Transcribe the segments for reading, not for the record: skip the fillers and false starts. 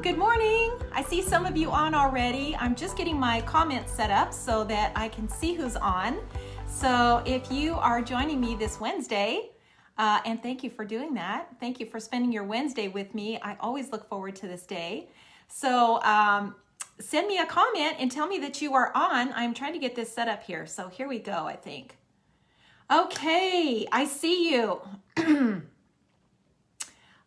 Good morning. I see some of you on already. I'm just getting my comments set up so that I can see who's on. So if you are joining me this Wednesday, and thank you for doing that. Thank you for spending your Wednesday with me. I always look forward to this day. So send me a comment and tell me that you are on. I'm trying to get this set up here. So here we go, I think. Okay, I see you.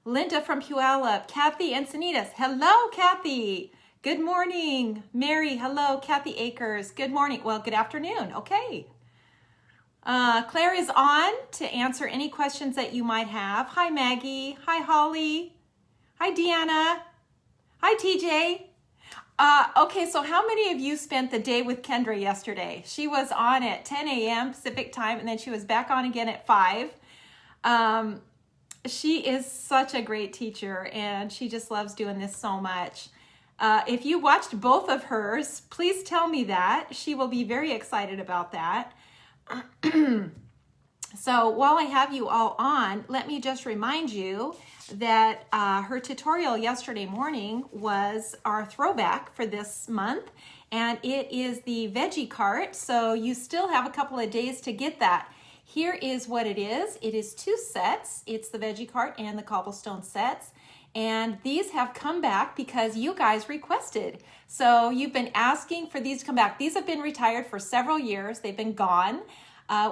Linda from Puyallup, Kathy Encinitas. Hello, Kathy. Good morning. Mary, hello. Kathy Akers, good morning. Well, good afternoon. Okay. Claire is on to answer any questions that you might have. Hi, Maggie. Hi, Holly. Hi, Deanna. Hi, TJ. Okay, so how many of you spent the day with Kendra yesterday? She was on at 10 a.m. Pacific time, and then she was back on again at 5. She is such a great teacher, and she just loves doing this so much. If you watched both of hers, please tell me that. She will be very excited about that. So while I have you all on, let me just remind you that her tutorial yesterday morning was our throwback for this month, and it is the veggie cart, so you still have a couple of days to get that. Here is what it is. It is 2 sets. It's the veggie cart and the cobblestone sets. And these have come back because you guys requested. So you've been asking for these to come back. These have been retired for several years. They've been gone.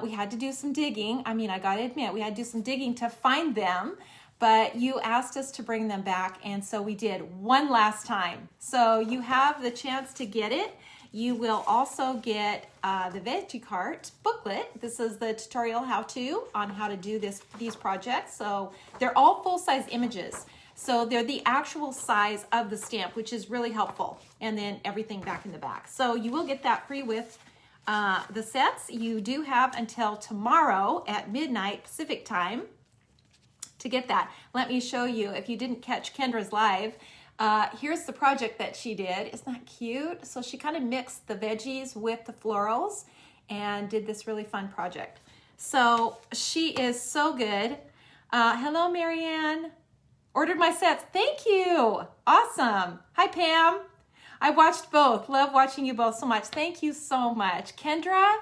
We had to do some digging. I mean, I gotta admit, we had to do some digging to find them, but you asked us to bring them back, and so we did one last time. So you have the chance to get it. You will also get the veggie cart booklet. This is the tutorial how-to on how to do these projects. So they're all full-size images. So they're the actual size of the stamp, which is really helpful. And then everything back in the back. So you will get that free with the sets. You do have until tomorrow at midnight Pacific time to get that. Let me show you, if you didn't catch Kendra's live, here's the project that she did. Isn't that cute? So she kind of mixed the veggies with the florals and did this really fun project. So she is so good. Hello, Marianne. Ordered my sets. Thank you. Awesome. Hi, Pam. I watched both. Love watching you both so much. Thank you so much. Kendra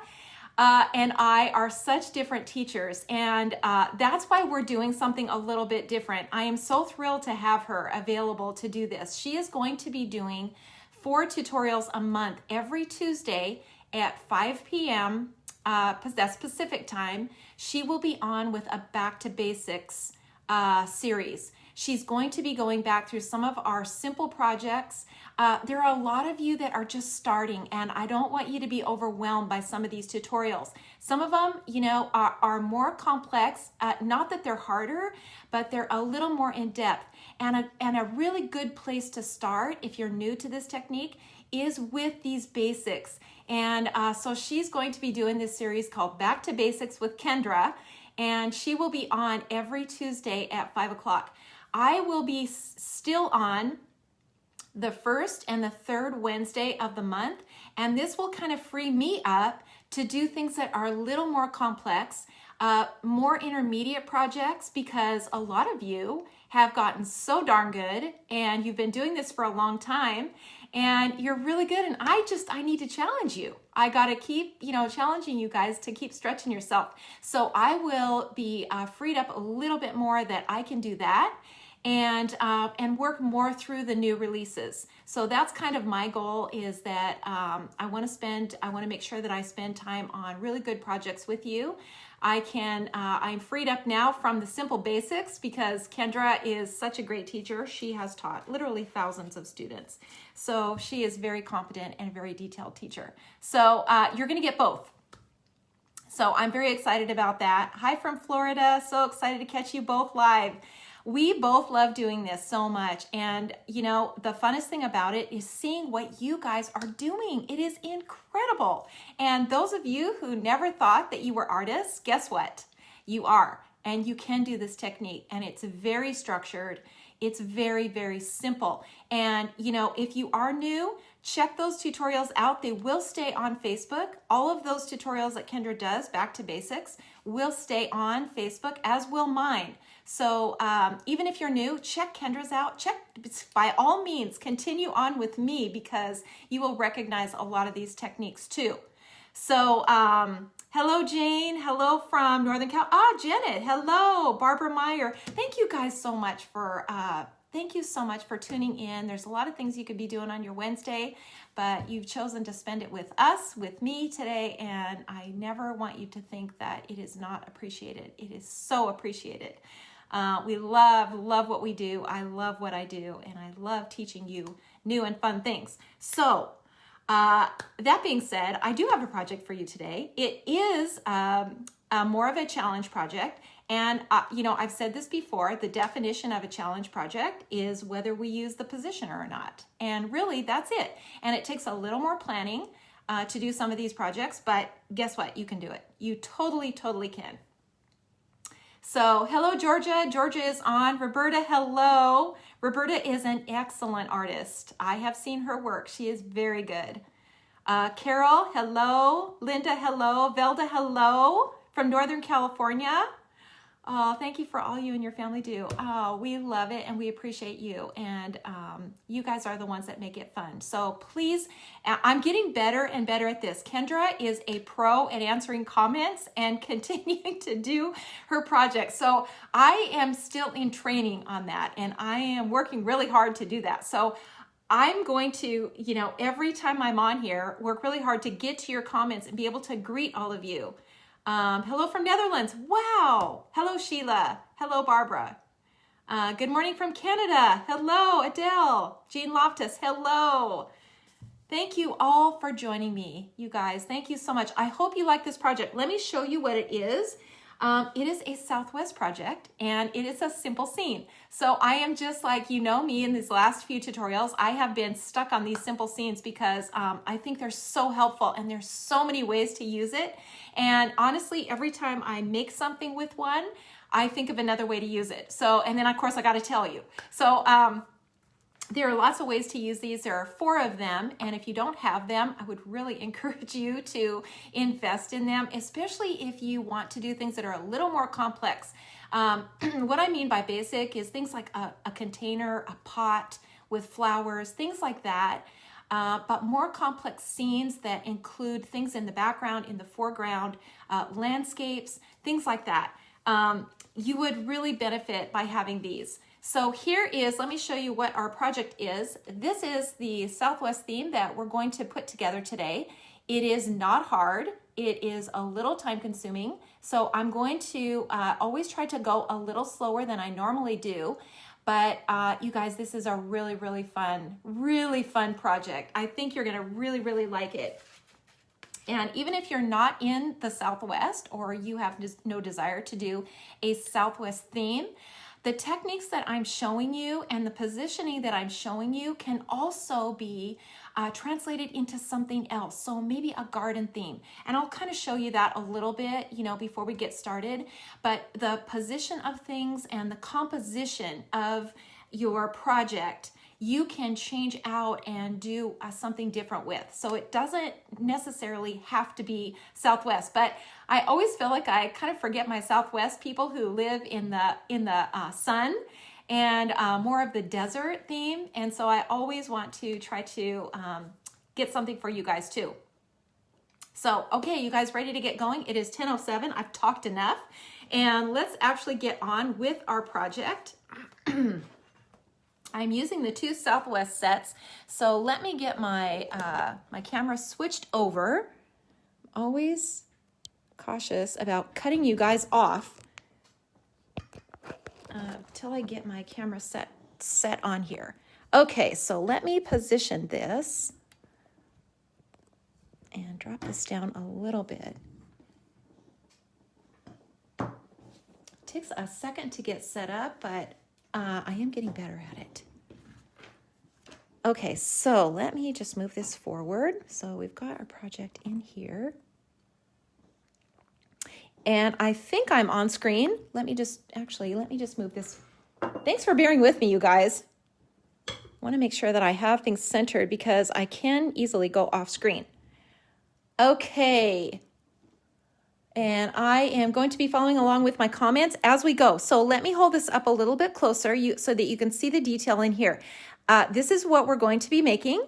and I are such different teachers, and that's why we're doing something a little bit different. I am so thrilled to have her available to do this. She is going to be doing 4 tutorials a month every Tuesday at 5 p.m. That's Pacific time. She will be on with a Back to Basics series. She's going to be going back through some of our simple projects. There are a lot of you that are just starting, and I don't want you to be overwhelmed by some of these tutorials. Some of them, you know, are more complex. Not that they're harder, but they're a little more in depth. And a really good place to start if you're new to this technique is with these basics. And so she's going to be doing this series called Back to Basics with Kendra, and she will be on every Tuesday at 5 o'clock. I will be still on the 1st and the 3rd Wednesday of the month, and this will kind of free me up to do things that are a little more complex, more intermediate projects, because a lot of you have gotten so darn good and you've been doing this for a long time and you're really good, and I need to challenge you. I got to keep, challenging you guys to keep stretching yourself. So I will be freed up a little bit more that I can do that and work more through the new releases. So that's kind of my goal, is that I want to make sure that I spend time on really good projects with you. I'm freed up now from the simple basics because Kendra is such a great teacher. She has taught literally thousands of students. So she is very competent and a very detailed teacher. So you're going to get both. So I'm very excited about that. Hi from Florida. So excited to catch you both live. We both love doing this so much. And, the funnest thing about it is seeing what you guys are doing. It is incredible. And those of you who never thought that you were artists, guess what? You are. And you can do this technique. And it's very structured. It's very, very simple. And, if you are new, check those tutorials out. They will stay on Facebook. All of those tutorials that Kendra does, Back to Basics, will stay on Facebook, as will mine. So even if you're new, check Kendra's out. Check, by all means, continue on with me, because you will recognize a lot of these techniques too. So hello, Jane. Hello from Northern Cal. Janet. Hello, Barbara Meyer. Thank you guys so much for tuning in. There's a lot of things you could be doing on your Wednesday, but you've chosen to spend it with us, with me today, and I never want you to think that it is not appreciated. It is so appreciated. We love what we do. I love what I do, and I love teaching you new and fun things. So that being said, I do have a project for you today. It is more of a challenge project. And, I've said this before, the definition of a challenge project is whether we use the positioner or not. And really, that's it. And it takes a little more planning to do some of these projects, but guess what? You can do it. You totally can. So, hello, Georgia. Georgia is on. Roberta, hello. Roberta is an excellent artist. I have seen her work. She is very good. Carol, hello. Linda, hello. Velda, hello. From Northern California. Oh, thank you for all you and your family do. Oh, we love it and we appreciate you. And you guys are the ones that make it fun. So please, I'm getting better and better at this. Kendra is a pro at answering comments and continuing to do her project. So I am still in training on that, and I am working really hard to do that. So I'm going to, every time I'm on here, work really hard to get to your comments and be able to greet all of you. Hello from Netherlands. Wow. Hello, Sheila. Hello, Barbara. Good morning from Canada. Hello, Adele. Jean Loftus. Hello. Thank you all for joining me, you guys. Thank you so much. I hope you like this project. Let me show you what it is. It is a Southwest project, and it is a simple scene. So I am just like, me in these last few tutorials, I have been stuck on these simple scenes because I think they're so helpful, and there's so many ways to use it. And honestly, every time I make something with one, I think of another way to use it. So, and then of course I got to tell you. So, there are lots of ways to use these. There are 4 of them, and if you don't have them, I would really encourage you to invest in them, especially if you want to do things that are a little more complex. What I mean by basic is things like a container, a pot with flowers, things like that, but more complex scenes that include things in the background, in the foreground, landscapes, things like that. You would really benefit by having these. So here is, let me show you what our project is. This is the Southwest theme that we're going to put together today. It is not hard. It is a little time consuming. So I'm going to always try to go a little slower than I normally do. But you guys, this is a really fun project. I think you're gonna really like it. And even if you're not in the Southwest, or you have just no desire to do a Southwest theme, the techniques that I'm showing you and the positioning that I'm showing you can also be translated into something else. So maybe a garden theme. And I'll kind of show you that a little bit, before we get started. But the position of things and the composition of your project, you can change out and do something different with. So it doesn't necessarily have to be Southwest, but I always feel like I kind of forget my Southwest people who live in the sun and more of the desert theme. And so I always want to try to get something for you guys too. So, okay, you guys ready to get going? It is 10:07. I've talked enough, and let's actually get on with our project. I'm using the 2 Southwest sets, so let me get my my camera switched over. Always cautious about cutting you guys off till I get my camera set on here. Okay, so let me position this and drop this down a little bit. It takes a second to get set up, but I am getting better at it. Okay, so let me just move this forward. So we've got our project in here. And I think I'm on screen. Let me just move this. Thanks for bearing with me, you guys. want to make sure that I have things centered because I can easily go off screen. Okay. And I am going to be following along with my comments as we go. So let me hold this up a little bit closer so that you can see the detail in here. This is what we're going to be making.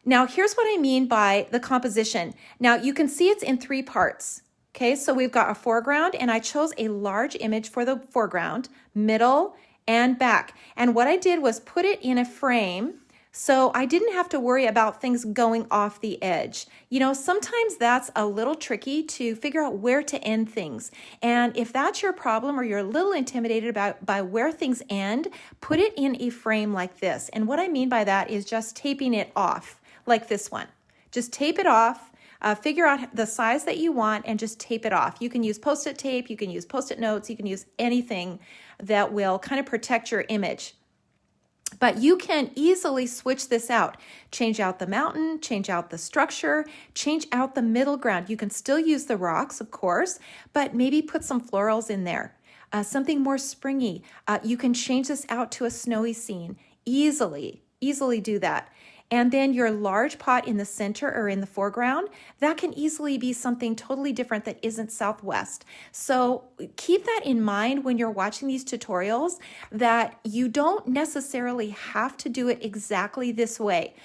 Now, here's what I mean by the composition. Now, you can see it's in 3 parts. Okay, so we've got a foreground, and I chose a large image for the foreground, middle, and back. And what I did was put it in a frame so I didn't have to worry about things going off the edge. You know, sometimes that's a little tricky to figure out where to end things. And if that's your problem or you're a little intimidated by where things end, put it in a frame like this. And what I mean by that is just taping it off like this one. Just tape it off. Figure out the size that you want and just tape it off. You can use Post-it tape, you can use Post-it notes, you can use anything that will kind of protect your image. But you can easily switch this out. Change out the mountain, change out the structure, change out the middle ground. You can still use the rocks, of course, but maybe put some florals in there. Something more springy. You can change this out to a snowy scene. Easily do that. And then your large pot in the center or in the foreground, that can easily be something totally different that isn't Southwest. So keep that in mind when you're watching these tutorials, that you don't necessarily have to do it exactly this way.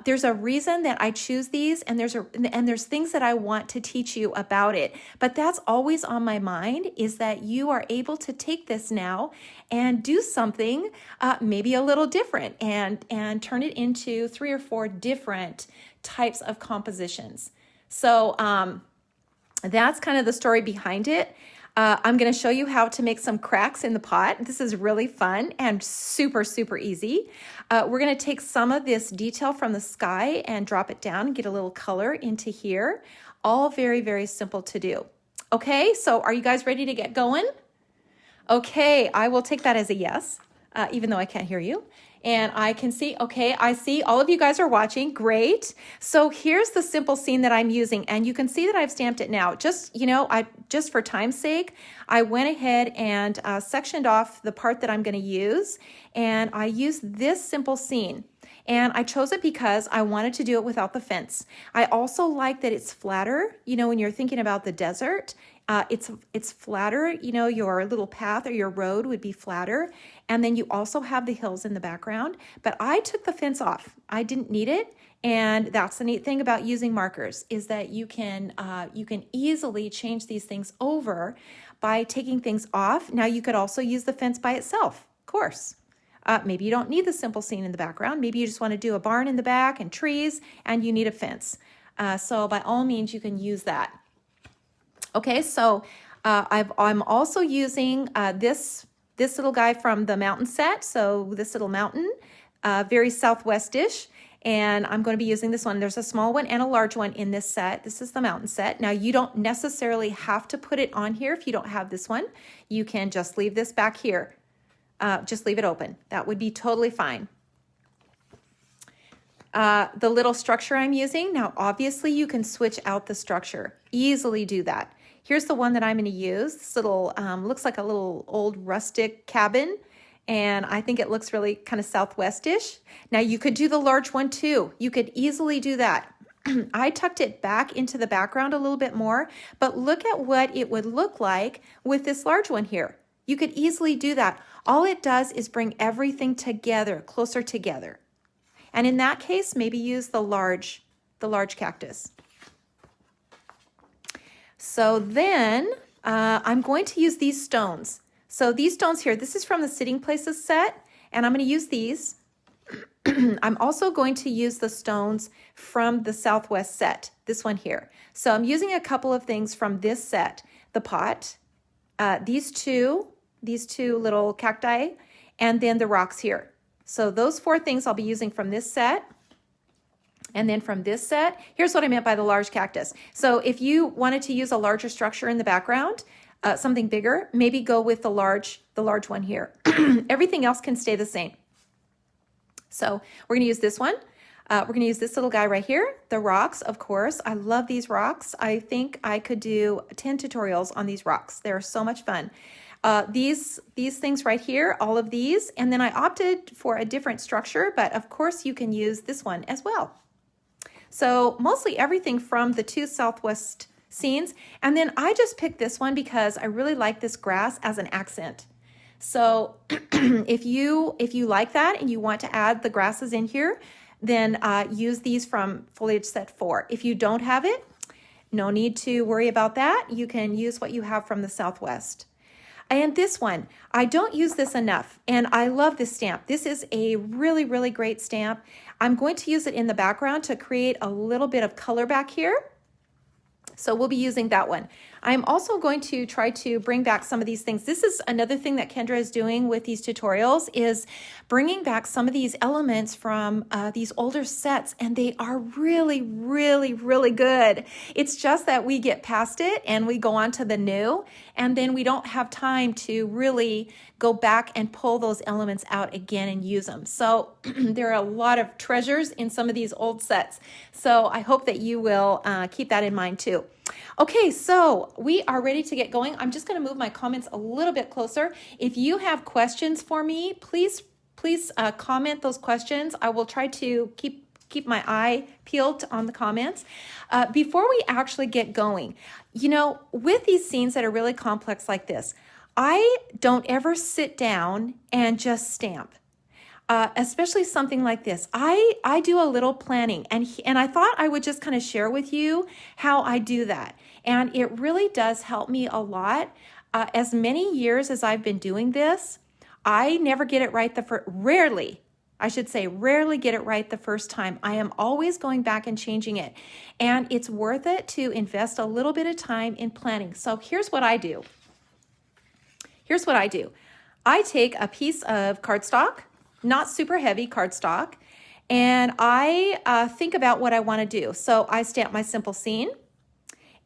There's a reason that I choose these, and there's things that I want to teach you about it. But that's always on my mind, is that you are able to take this now and do something maybe a little different and turn it into 3 or 4 different types of compositions. So that's kind of the story behind it. I'm going to show you how to make some cracks in the pot. This is really fun and super, super easy. We're going to take some of this detail from the sky and drop it down and get a little color into here. All very, very simple to do. Okay, so are you guys ready to get going? Okay, I will take that as a yes, even though I can't hear you. And I can see, okay, I see all of you guys are watching. Great. So here's the simple scene that I'm using, and you can see that I've stamped it now. Just, just for time's sake, I went ahead and sectioned off the part that I'm going to use, and I used this simple scene. And I chose it because I wanted to do it without the fence. I also like that it's flatter. You know, when you're thinking about the desert, it's flatter. You know, your little path or your road would be flatter. And then you also have the hills in the background. But I took the fence off. I didn't need it. And that's the neat thing about using markers, is that you can easily change these things over by taking things off. Now you could also use the fence by itself, of course. Maybe you don't need the simple scene in the background. Maybe you just want to do a barn in the back and trees, and you need a fence. So by all means, you can use that. Okay, so I'm also using this little guy from the mountain set. So this little mountain, very Southwest-ish. And I'm going to be using this one. There's a small one and a large one in this set. This is the mountain set. Now, you don't necessarily have to put it on here if you don't have this one. You can just leave this back here. Just leave it open. That would be totally fine. The little structure I'm using, now obviously you can switch out the structure. Easily do that. Here's the one that I'm going to use. This little, looks like a little old rustic cabin, and I think it looks really kind of Southwest-ish. Now you could do the large one too. You could easily do that. I tucked it back into the background a little bit more, but look at what it would look like with this large one here. You could easily do that. All it does is bring everything together, closer together. And in that case, maybe use the large cactus. So then I'm going to use these stones. So these stones here, this is from the Sitting Places set, and I'm going to use these. I'm also going to use the stones from the Southwest set, this one here. So I'm using a couple of things from this set, the pot, these two little cacti, and then the rocks here. So those 4 things I'll be using from this set. And then from this set, here's what I meant by the large cactus. So if you wanted to use a larger structure in the background, something bigger, maybe go with the large one here. Everything else can stay the same. So we're going to use this one. We're going to use this little guy right here, the rocks, of course. I love these rocks. I think I could do 10 tutorials on these rocks. They're so much fun. These things right here, all of these, and then I opted for a different structure, but of course you can use this one as well. So mostly everything from the 2 Southwest scenes, and then I just picked this one because I really like this grass as an accent. So if you like that and you want to add the grasses in here, then use these from foliage set 4. If you don't have it, no need to worry about that. You can use what you have from the Southwest. And this one, I don't use this enough, and I love this stamp. This is a really, really great stamp. I'm going to use it in the background to create a little bit of color back here. So we'll be using that one. I'm also going to try to bring back some of these things. This is another thing that Kendra is doing with these tutorials, is bringing back some of these elements from these older sets, and they are really, really, really good. It's just that we get past it and we go on to the new, and then we don't have time to really go back and pull those elements out again and use them. So there are a lot of treasures in some of these old sets. So I hope that you will keep that in mind too. Okay, so we are ready to get going. I'm just going to move my comments a little bit closer. If you have questions for me, please comment those questions. I will try to keep my eye peeled on the comments. Before we actually get going, you know, with these scenes that are really complex like this, I don't ever sit down and just stamp. Especially something like this. I do a little planning, and I thought I would just kind of share with you how I do that. And it really does help me a lot. As many years as I've been doing this, I never get it right rarely get it right the first time. I am always going back and changing it. And it's worth it to invest a little bit of time in planning. So here's what I do. I take a piece of cardstock, not super heavy cardstock, and I think about what I want to do. So I stamp my simple scene,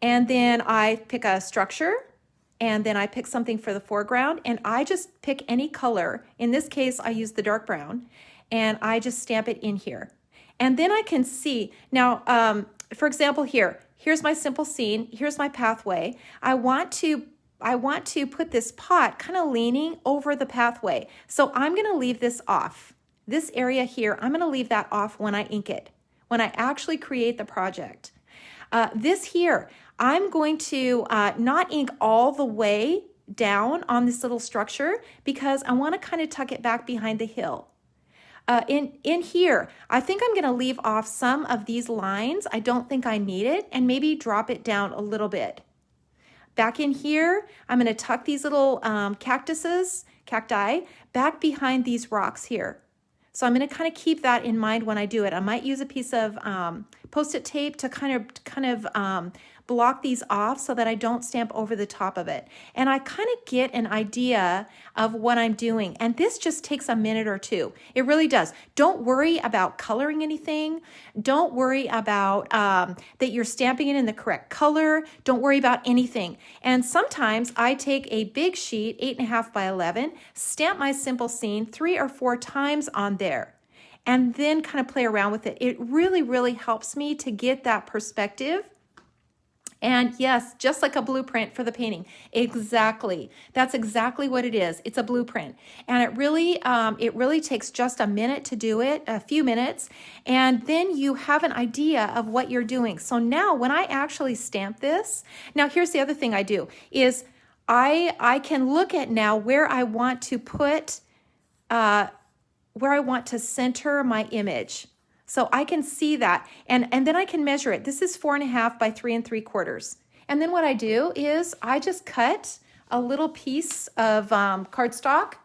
and then I pick a structure, and then I pick something for the foreground, and I just pick any color. In this case, I use the dark brown, and I just stamp it in here. And then I can see, now, for example, here's my simple scene, here's my pathway. I want to put this pot kind of leaning over the pathway. So I'm going to leave this off. This area here, I'm going to leave that off when I ink it, when I actually create the project. This here, I'm going to not ink all the way down on this little structure because I want to kind of tuck it back behind the hill. In here, I think I'm going to leave off some of these lines. I don't think I need it, and maybe drop it down a little bit. Back in here, I'm going to tuck these little cacti, back behind these rocks here. So I'm going to kind of keep that in mind when I do it. I might use a piece of Post-it tape to kind of block these off so that I don't stamp over the top of it. And I kind of get an idea of what I'm doing. And this just takes a minute or two. It really does. Don't worry about coloring anything. Don't worry about that you're stamping it in the correct color. Don't worry about anything. And sometimes I take a big sheet, 8.5 by 11, stamp my simple scene 3 or 4 times on there, and then kind of play around with it. It really, really helps me to get that perspective. And yes, just like a blueprint for the painting. Exactly. That's exactly what it is. It's a blueprint. And it really takes just a minute to do it, a few minutes, and then you have an idea of what you're doing. So now when I actually stamp this, now here's the other thing I do is I can look at now where I want to put, where I want to center my image. So I can see that, and then I can measure it. This is 4.5 by 3 3/4. And then what I do is I just cut a little piece of cardstock.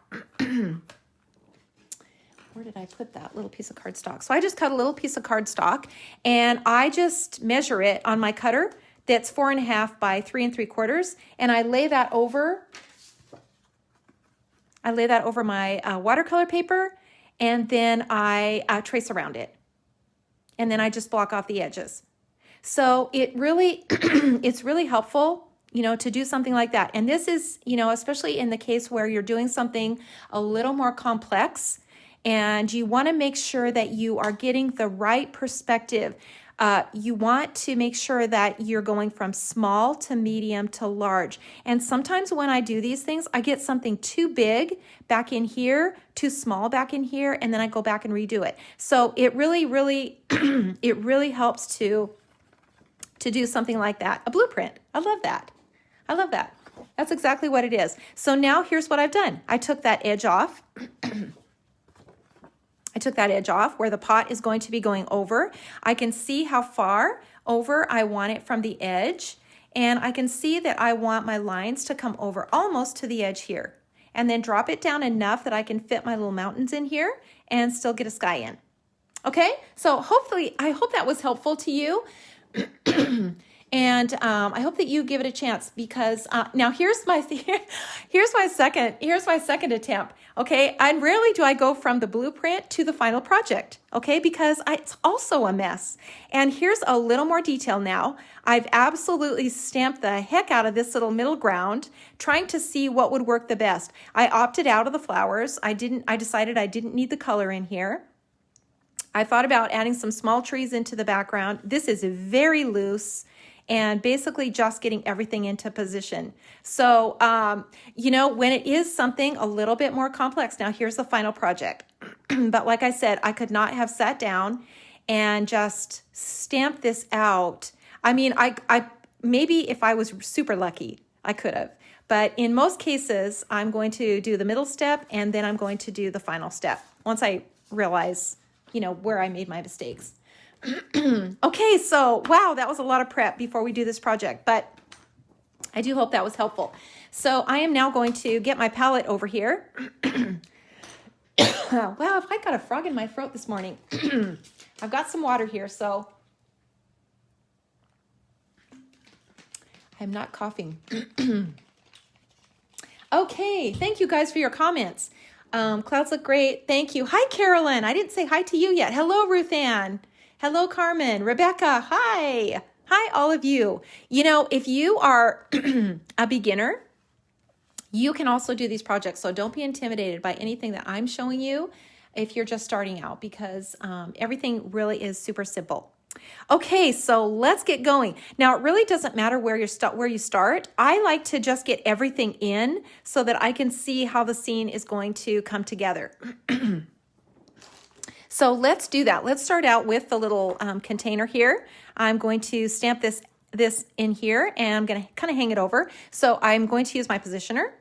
Where did I put that little piece of cardstock? So I just cut a little piece of cardstock, and I just measure it on my cutter. That's 4.5 by 3 3/4, and I lay that over. My watercolor paper, and then I trace around it. And then I just block off the edges. So it really, it's really helpful, to do something like that. And this is, especially in the case where you're doing something a little more complex and you want to make sure that you are getting the right perspective. you want to make sure that you're going from small to medium to large. And sometimes when I do these things, I get something too big back in here, too small back in here, and then I go back and redo it. So it really, really, it really helps to do something like that. A blueprint. I love that. I love that. That's exactly what it is. So now here's what I've done. I took that edge off. I took that edge off where the pot is going to be going over. I can see how far over I want it from the edge. And I can see that I want my lines to come over almost to the edge here. And then drop it down enough that I can fit my little mountains in here and still get a sky in. Okay, so hopefully, I hope that was helpful to you. And I hope that you give it a chance because now here's my second attempt. Okay, and rarely do I go from the blueprint to the final project. Okay, because it's also a mess. And here's a little more detail now. I've absolutely stamped the heck out of this little middle ground, trying to see what would work the best. I opted out of the flowers. I decided I didn't need the color in here. I thought about adding some small trees into the background. This is very loose and basically just getting everything into position. So, you know, when it is something a little bit more complex, now here's the final project. But like I said, I could not have sat down and just stamped this out. I mean, I maybe if I was super lucky, I could have. But in most cases, I'm going to do the middle step and then I'm going to do the final step once I realize, you know, where I made my mistakes. Okay, so wow, that was a lot of prep before we do this project, but I do hope that was helpful. So I am now going to get my palette over here. Wow, I got a frog in my throat this morning. I've got some water here, so I'm not coughing. Okay, thank you guys for your comments. Clouds look great. Thank you. Hi, Carolyn. I didn't say hi to you yet. Hello, Ruth Ann. Hello, Carmen. Rebecca. Hi. Hi, all of you. You know, if you are a beginner, you can also do these projects. So don't be intimidated by anything that I'm showing you if you're just starting out because everything really is super simple. Okay, so let's get going. Now, it really doesn't matter where you start. I like to just get everything in so that I can see how the scene is going to come together. So let's do that. Let's start out with the little container here. I'm going to stamp this in here and I'm going to kind of hang it over. So I'm going to use my positioner.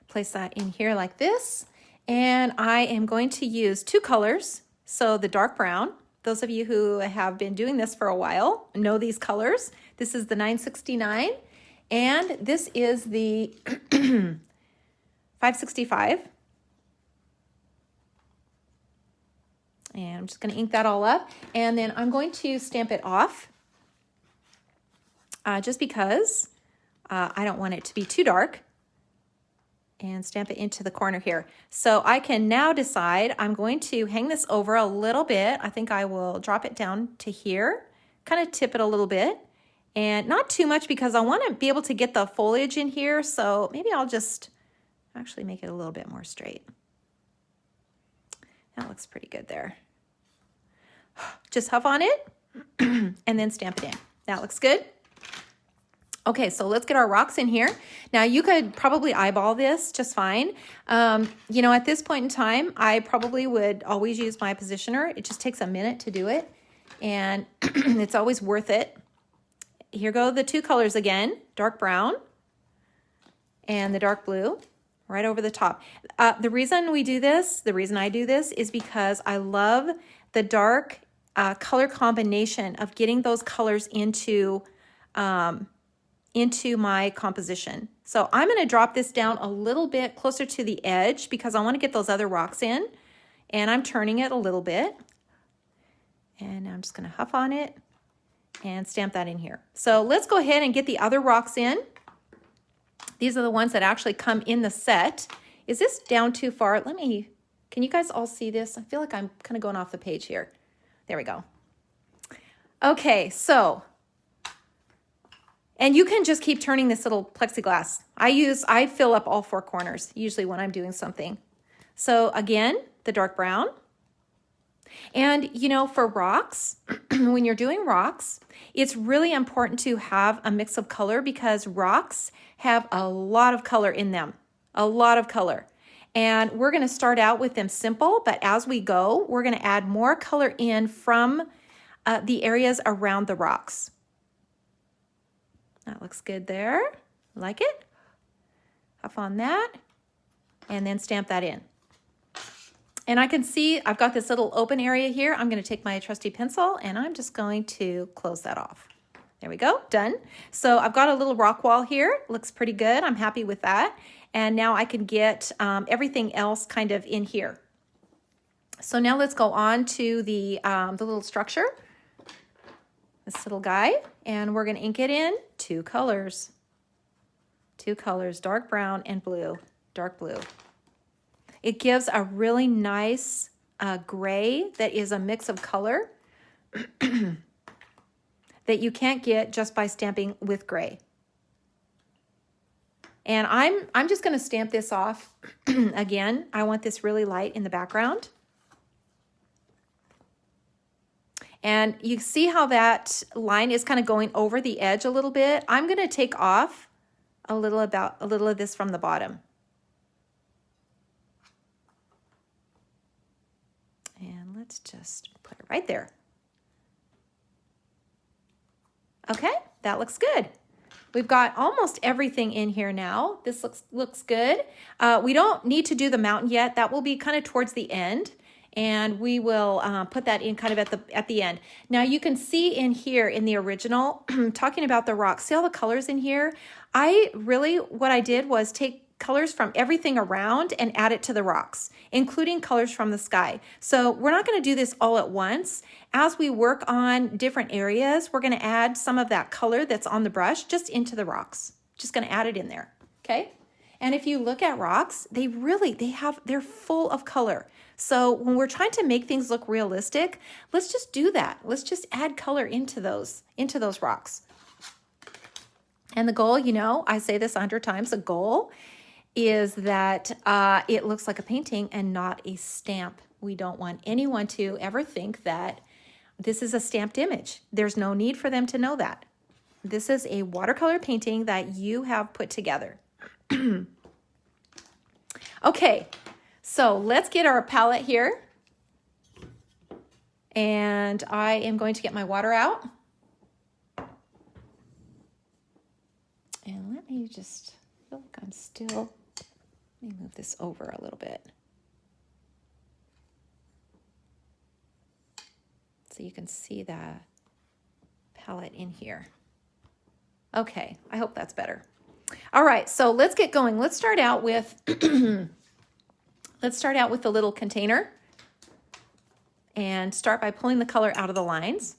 Place that in here like this. And I am going to use two colors. So the dark brown, those of you who have been doing this for a while know these colors. This is the 969 and this is the 565. And I'm just going to ink that all up. And then I'm going to stamp it off just because I don't want it to be too dark. And stamp it into the corner here. So I can now decide I'm going to hang this over a little bit. I think I will drop it down to here, kind of tip it a little bit. And not too much because I want to be able to get the foliage in here. So maybe I'll just actually make it a little bit more straight. That looks pretty good there. Just huff on it and then stamp it in. That looks good. Okay, so let's get our rocks in here. Now you could probably eyeball this just fine. You know, at this point in time, I probably would always use my positioner. It just takes a minute to do it and it's always worth it. Here go the two colors again, dark brown and the dark blue. Right over the top. The reason I do this is because I love the dark color combination of getting those colors into my composition. So I'm going to drop this down a little bit closer to the edge because I want to get those other rocks in. And I'm turning it a little bit. And I'm just going to huff on it and stamp that in here. So let's go ahead and get the other rocks in. These are the ones that actually come in the set. Is this down too far? Can you guys all see this? I feel like I'm kind of going off the page here. There we go. Okay, so, and you can just keep turning this little plexiglass. I fill up all four corners usually when I'm doing something. So again, the dark brown And you know, for rocks, when you're doing rocks, it's really important to have a mix of color because rocks have a lot of color in them, a lot of color. And we're going to start out with them simple, but as we go, we're going to add more color in from the areas around the rocks. That looks good there. Like it? Huff on that, and then stamp that in. And I can see I've got this little open area here. I'm going to take my trusty pencil and I'm just going to close that off. There we go, done. So I've got a little rock wall here. Looks pretty good. I'm happy with that. And now I can get everything else kind of in here. So now let's go on to the little structure, this little guy, and we're going to ink it in two colors, dark brown and blue, dark blue. It gives a really nice gray that is a mix of color that you can't get just by stamping with gray. And I'm just going to stamp this off again. I want this really light in the background. And you see how that line is kind of going over the edge a little bit. I'm going to take off a little of this from the bottom. And let's just put it right there. Okay, that looks good. We've got almost everything in here now. This looks good. We don't need to do the mountain yet. That will be kind of towards the end, and we will put that in kind of at the end. Now you can see in here in the original, talking about the rocks, see all the colors in here? What I did was take colors from everything around and add it to the rocks, including colors from the sky. So we're not going to do this all at once. As we work on different areas, we're going to add some of that color that's on the brush just into the rocks. Just going to add it in there, okay? And if you look at rocks, they're full of color. So when we're trying to make things look realistic, let's just do that. Let's just add color into those rocks. And the goal, you know, I say this 100 times, the goal is that it looks like a painting and not a stamp. We don't want anyone to ever think that this is a stamped image. There's no need for them to know that. This is a watercolor painting that you have put together. Okay, so let's get our palette here. And I am going to get my water out. And let me just, I feel like I'm still, let me move this over a little bit. So you can see the palette in here. Okay, I hope that's better. All right, so let's get going. Let's start out with let's start out with the little container and start by pulling the color out of the lines.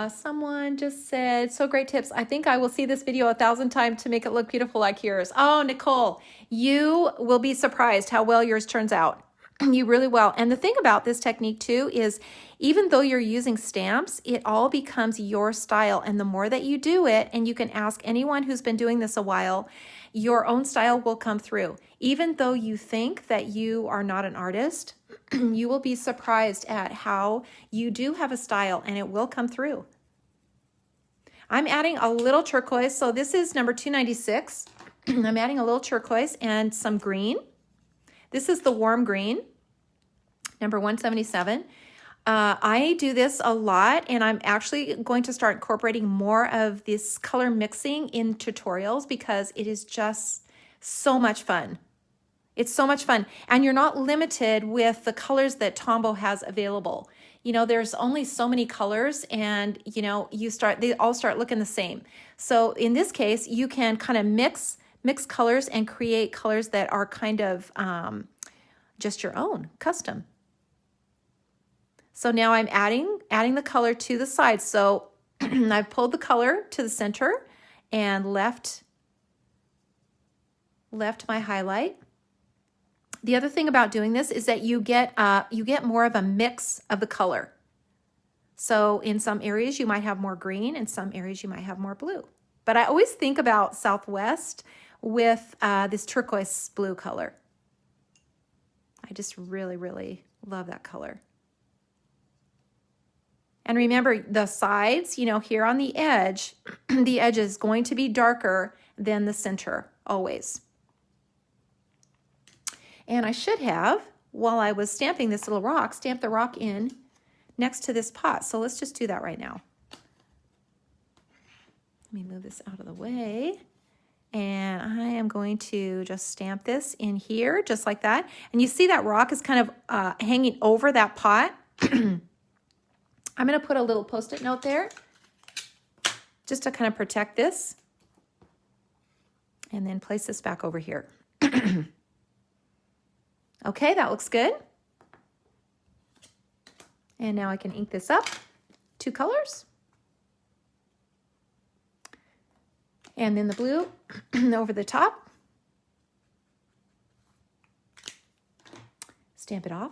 Someone just said, so great tips. I think I will see this video 1,000 times to make it look beautiful like yours. Oh, Nicole, you will be surprised how well yours turns out. You really will. And the thing about this technique too is even though you're using stamps, it all becomes your style. And the more that you do it, and you can ask anyone who's been doing this a while, your own style will come through. Even though you think that you are not an artist, you will be surprised at how you do have a style and it will come through. I'm adding a little turquoise. So this is number 296. I'm adding a little turquoise and some green. This is the warm green, number 177. I do this a lot, and I'm actually going to start incorporating more of this color mixing in tutorials because it is just so much fun. It's so much fun, and you're not limited with the colors that Tombow has available. You know, there's only so many colors, and you know, they all start looking the same. So in this case, you can kind of mix colors and create colors that are kind of just your own, custom. So now I'm adding the color to the side. So I've pulled the color to the center and left my highlight. The other thing about doing this is that you get more of a mix of the color. So in some areas you might have more green, in some areas you might have more blue. But I always think about Southwest with this turquoise blue color. I just really, really love that color. And remember the sides, you know, here on the edge, the edge is going to be darker than the center, always. And I should have, while I was stamping this little rock, stamp the rock in next to this pot. So let's just do that right now. Let me move this out of the way. And I am going to just stamp this in here, just like that. And you see that rock is kind of hanging over that pot. I'm going to put a little Post-it note there just to kind of protect this. And then place this back over here. Okay, that looks good. And now I can ink this up, 2 colors. And then the blue over the top. Stamp it off.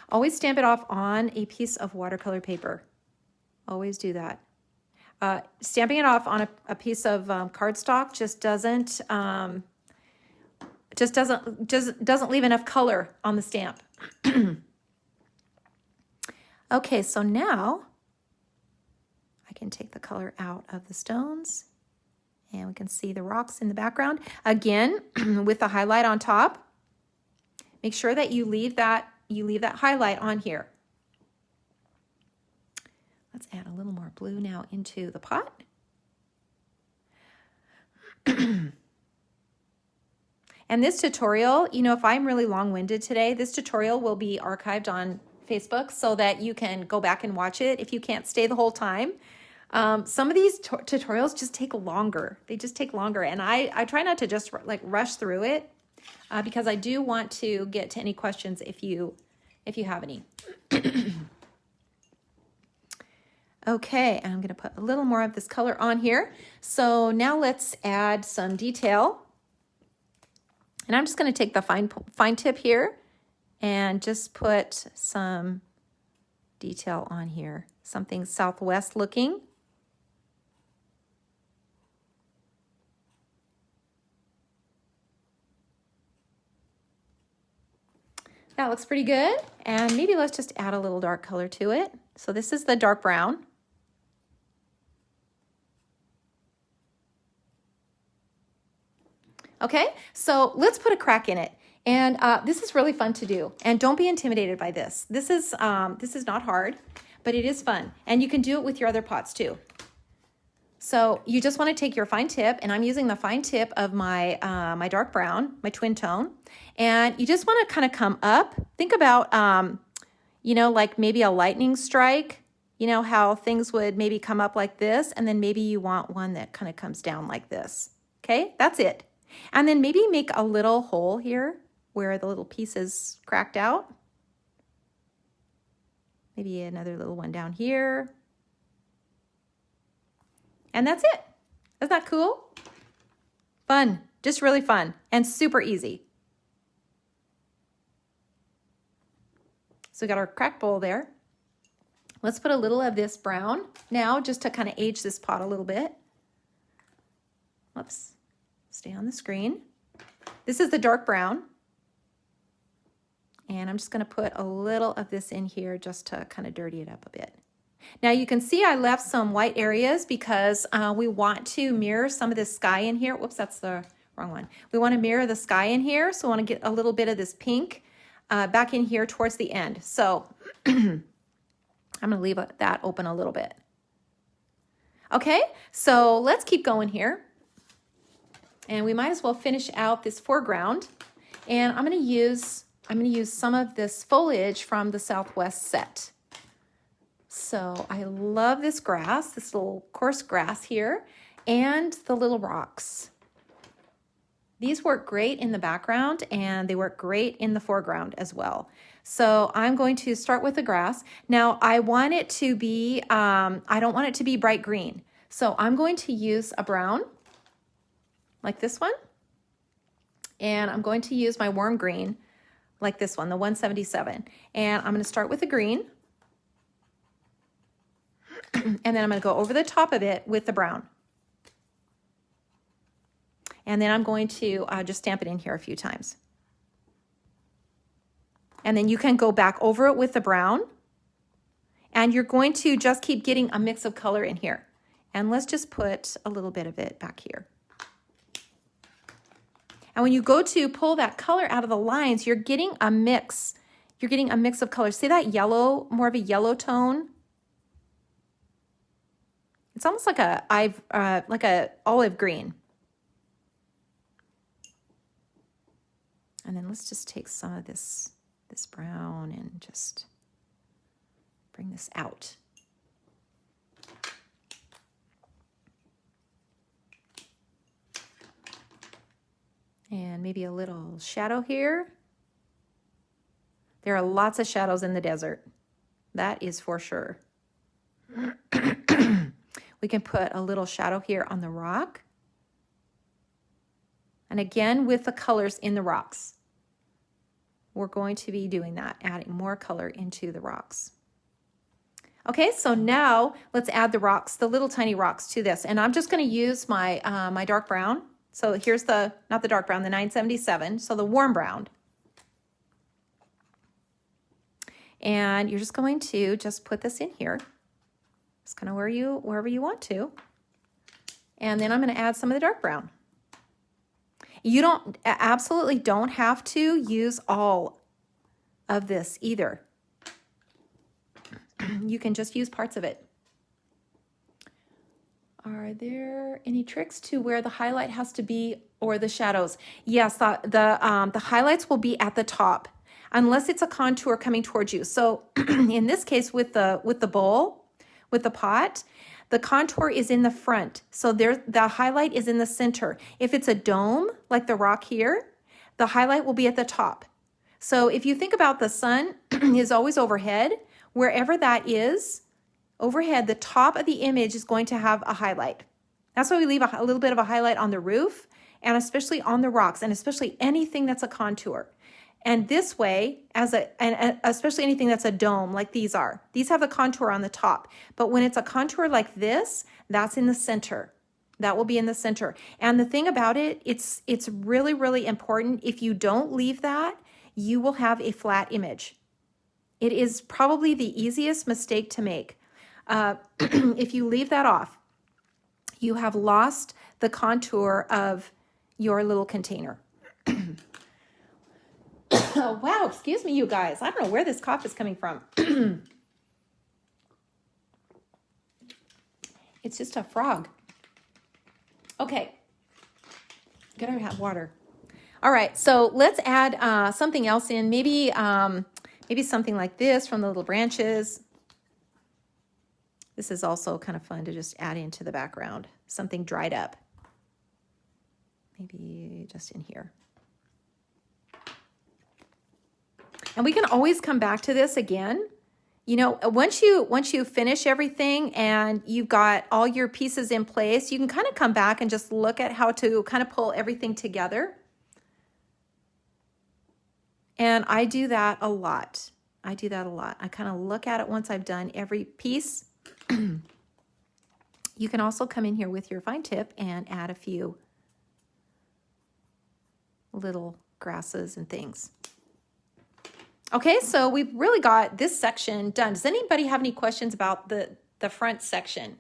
Always stamp it off on a piece of watercolor paper. Always do that. Stamping it off on a piece of cardstock just doesn't leave enough color on the stamp. Okay, so now I can take the color out of the stones and we can see the rocks in the background. Again, with the highlight on top, make sure that you leave that highlight on here. Let's add a little more blue now into the pot. And this tutorial, you know, if I'm really long-winded today, this tutorial will be archived on Facebook so that you can go back and watch it if you can't stay the whole time. Some of these tutorials just take longer. They just take longer. And I try not to just like rush through it because I do want to get to any questions if you have any. Okay, and I'm going to put a little more of this color on here. So now let's add some detail. And I'm just going to take the fine tip here and just put some detail on here. Something southwest looking. That looks pretty good. And maybe let's just add a little dark color to it. So this is the dark brown. Okay, so let's put a crack in it. And this is really fun to do. And don't be intimidated by this. This is not hard, but it is fun. And you can do it with your other pots too. So you just want to take your fine tip, and I'm using the fine tip of my, my dark brown, my twin tone. And you just want to kind of come up. Think about, you know, like maybe a lightning strike. You know how things would maybe come up like this, and then maybe you want one that kind of comes down like this. Okay, that's it. And then maybe make a little hole here where the little piece is cracked out. Maybe another little one down here. And that's it. Isn't that cool? Fun, just really fun and super easy. So we got our cracked bowl there. Let's put a little of this brown now just to kind of age this pot a little bit. Whoops. Stay on the screen. This is the dark brown. And I'm just going to put a little of this in here just to kind of dirty it up a bit. Now you can see I left some white areas because we want to mirror some of this sky in here. Whoops, that's the wrong one. We want to mirror the sky in here, so I want to get a little bit of this pink back in here towards the end. So I'm going to leave that open a little bit. Okay, so let's keep going here. And we might as well finish out this foreground. And I'm going to use some of this foliage from the Southwest set. So I love this grass, this little coarse grass here, and the little rocks. These work great in the background and they work great in the foreground as well. So I'm going to start with the grass. Now I want it to be, I don't want it to be bright green. So I'm going to use a brown like this one. And I'm going to use my warm green like this one, the 177. And I'm going to start with the green. And then I'm going to go over the top of it with the brown. And then I'm going to just stamp it in here a few times. And then you can go back over it with the brown. And you're going to just keep getting a mix of color in here. And let's just put a little bit of it back here. And when you go to pull that color out of the lines, you're getting a mix. You're getting a mix of colors. See that yellow, more of a yellow tone? It's almost like a olive green. And then let's just take some of this brown and just bring this out. And maybe a little shadow here. There are lots of shadows in the desert. That is for sure. We can put a little shadow here on the rock. And again, with the colors in the rocks. We're going to be doing that, adding more color into the rocks. Okay, so now let's add the rocks, the little tiny rocks to this. And I'm just going to use my, my dark brown. So here's not the dark brown, the 977, so the warm brown. And you're just going to just put this in here. Just kind of wherever you want to. And then I'm going to add some of the dark brown. You absolutely don't have to use all of this either. You can just use parts of it. Are there any tricks to where the highlight has to be or the shadows? Yes, the highlights will be at the top unless it's a contour coming towards you. So in this case with the bowl, with the pot, the contour is in the front. So the highlight is in the center. If it's a dome, like the rock here, the highlight will be at the top. So if you think about the sun is always overhead, wherever that is, overhead, the top of the image is going to have a highlight. That's why we leave a little bit of a highlight on the roof, and especially on the rocks, and especially anything that's a contour. And this way, and especially anything that's a dome like these are. These have the contour on the top. But when it's a contour like this, that's in the center. That will be in the center. And the thing about it, it's really, really important. If you don't leave that, you will have a flat image. It is probably the easiest mistake to make. If you leave that off, you have lost the contour of your little container. Oh, wow, excuse me, you guys. I don't know where this cough is coming from. It's just a frog. Okay, gotta have water. All right, so let's add something else in. Maybe something like this from the little branches. This is also kind of fun to just add into the background. Something dried up. Maybe just in here. And we can always come back to this again. You know, once you finish everything and you've got all your pieces in place, you can kind of come back and just look at how to kind of pull everything together. And I do that a lot. I kind of look at it once I've done every piece. You can also come in here with your fine tip and add a few little grasses and things. Okay, so we've really got this section done. Does anybody have any questions about the front section?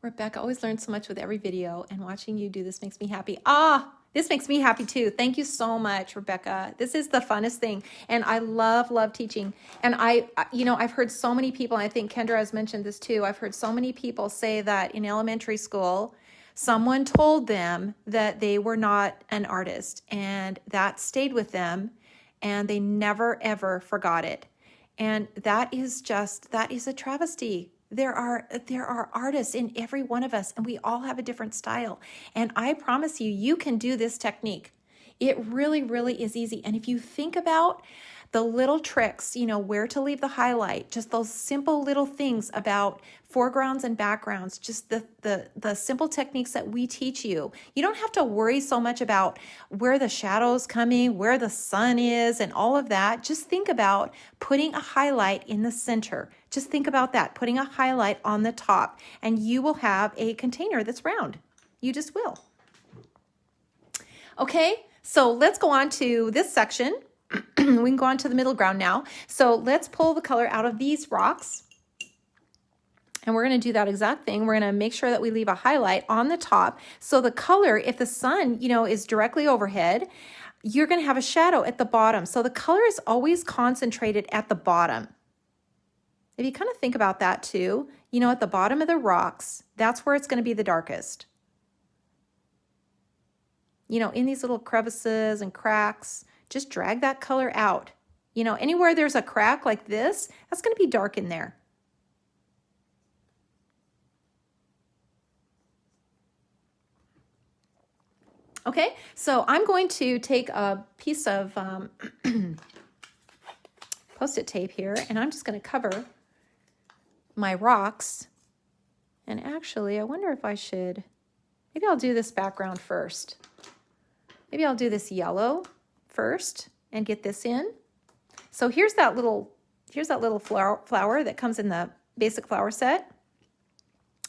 Rebecca, always learn so much with every video, and watching you do this makes me happy. This makes me happy too. Thank you so much, Rebecca. This is the funnest thing, and I love teaching. And I've heard so many people, and I think Kendra has mentioned this too, I've heard so many people say that in elementary school, someone told them that they were not an artist, and that stayed with them, and they never, ever forgot it. And that is a travesty. There are artists in every one of us, and we all have a different style. And I promise you, you can do this technique. It really, really is easy. And if you think about the little tricks, you know, where to leave the highlight, just those simple little things about foregrounds and backgrounds, just the simple techniques that we teach you. You don't have to worry so much about where the shadow's coming, where the sun is, and all of that. Just think about putting a highlight in the center. Just think about that, putting a highlight on the top, and you will have a container that's round. You just will. Okay, so let's go on to this section. We can go on to the middle ground now. So let's pull the color out of these rocks. And we're going to do that exact thing. We're going to make sure that we leave a highlight on the top. So the color, if the sun, you know, is directly overhead, you're going to have a shadow at the bottom. So the color is always concentrated at the bottom. If you kind of think about that too, you know, at the bottom of the rocks, that's where it's going to be the darkest. You know, in these little crevices and cracks, just drag that color out. You know, anywhere there's a crack like this, that's going to be dark in there. Okay, so I'm going to take a piece of Post-it tape here, and I'm just going to cover my rocks. And actually, I wonder if I should, maybe I'll do this background first. Maybe I'll do this yellow first and get this in. So here's that little flower that comes in the basic flower set.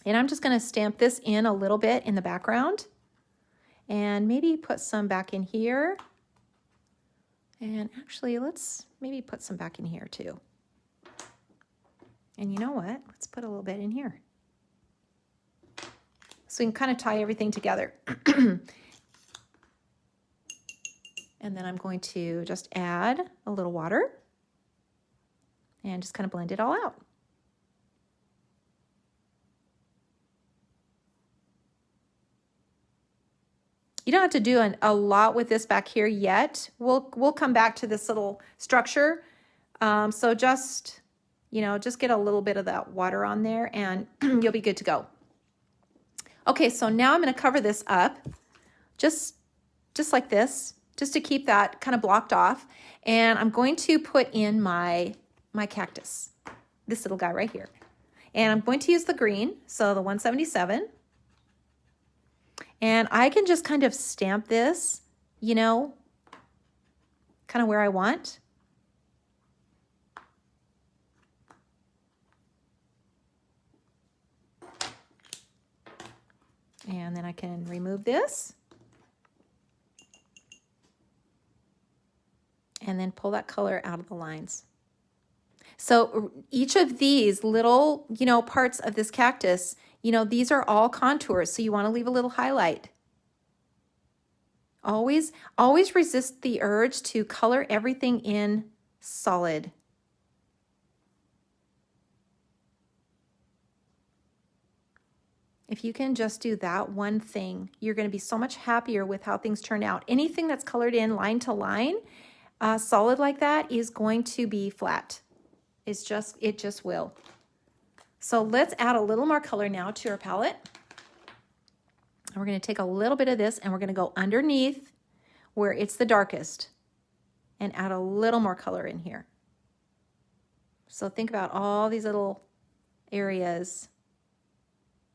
And I'm just going to stamp this in a little bit in the background. And maybe put some back in here. And actually, let's maybe put some back in here too. And you know what? Let's put a little bit in here. So we can kind of tie everything together. And then I'm going to just add a little water and just kind of blend it all out. You don't have to do a lot with this back here yet. We'll come back to this little structure. So just, you know, just get a little bit of that water on there and you'll be good to go. Okay, so now I'm going to cover this up just like this, just to keep that kind of blocked off. And I'm going to put in my cactus, this little guy right here. And I'm going to use the green, so the 177. And I can just kind of stamp this, you know, kind of where I want. And then I can remove this. And then pull that color out of the lines. So each of these little, you know, parts of this cactus, you know, these are all contours, so you want to leave a little highlight. Always resist the urge to color everything in solid. If you can just do that one thing, you're going to be so much happier with how things turn out. Anything that's colored in line to line, solid like that, is going to be flat. It just will. So let's add a little more color now to our palette. And we're going to take a little bit of this and we're going to go underneath where it's the darkest and add a little more color in here. So think about all these little areas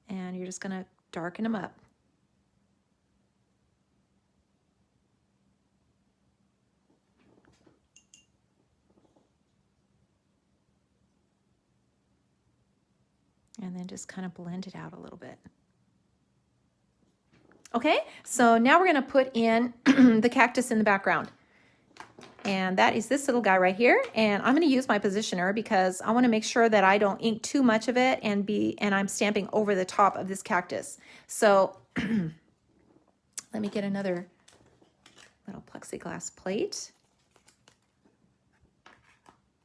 and you're just going to darken them up. And then just kind of blend it out a little bit. Okay, so now we're going to put in the cactus in the background. And that is this little guy right here. And I'm going to use my positioner because I want to make sure that I don't ink too much of it and I'm stamping over the top of this cactus. So let me get another little plexiglass plate.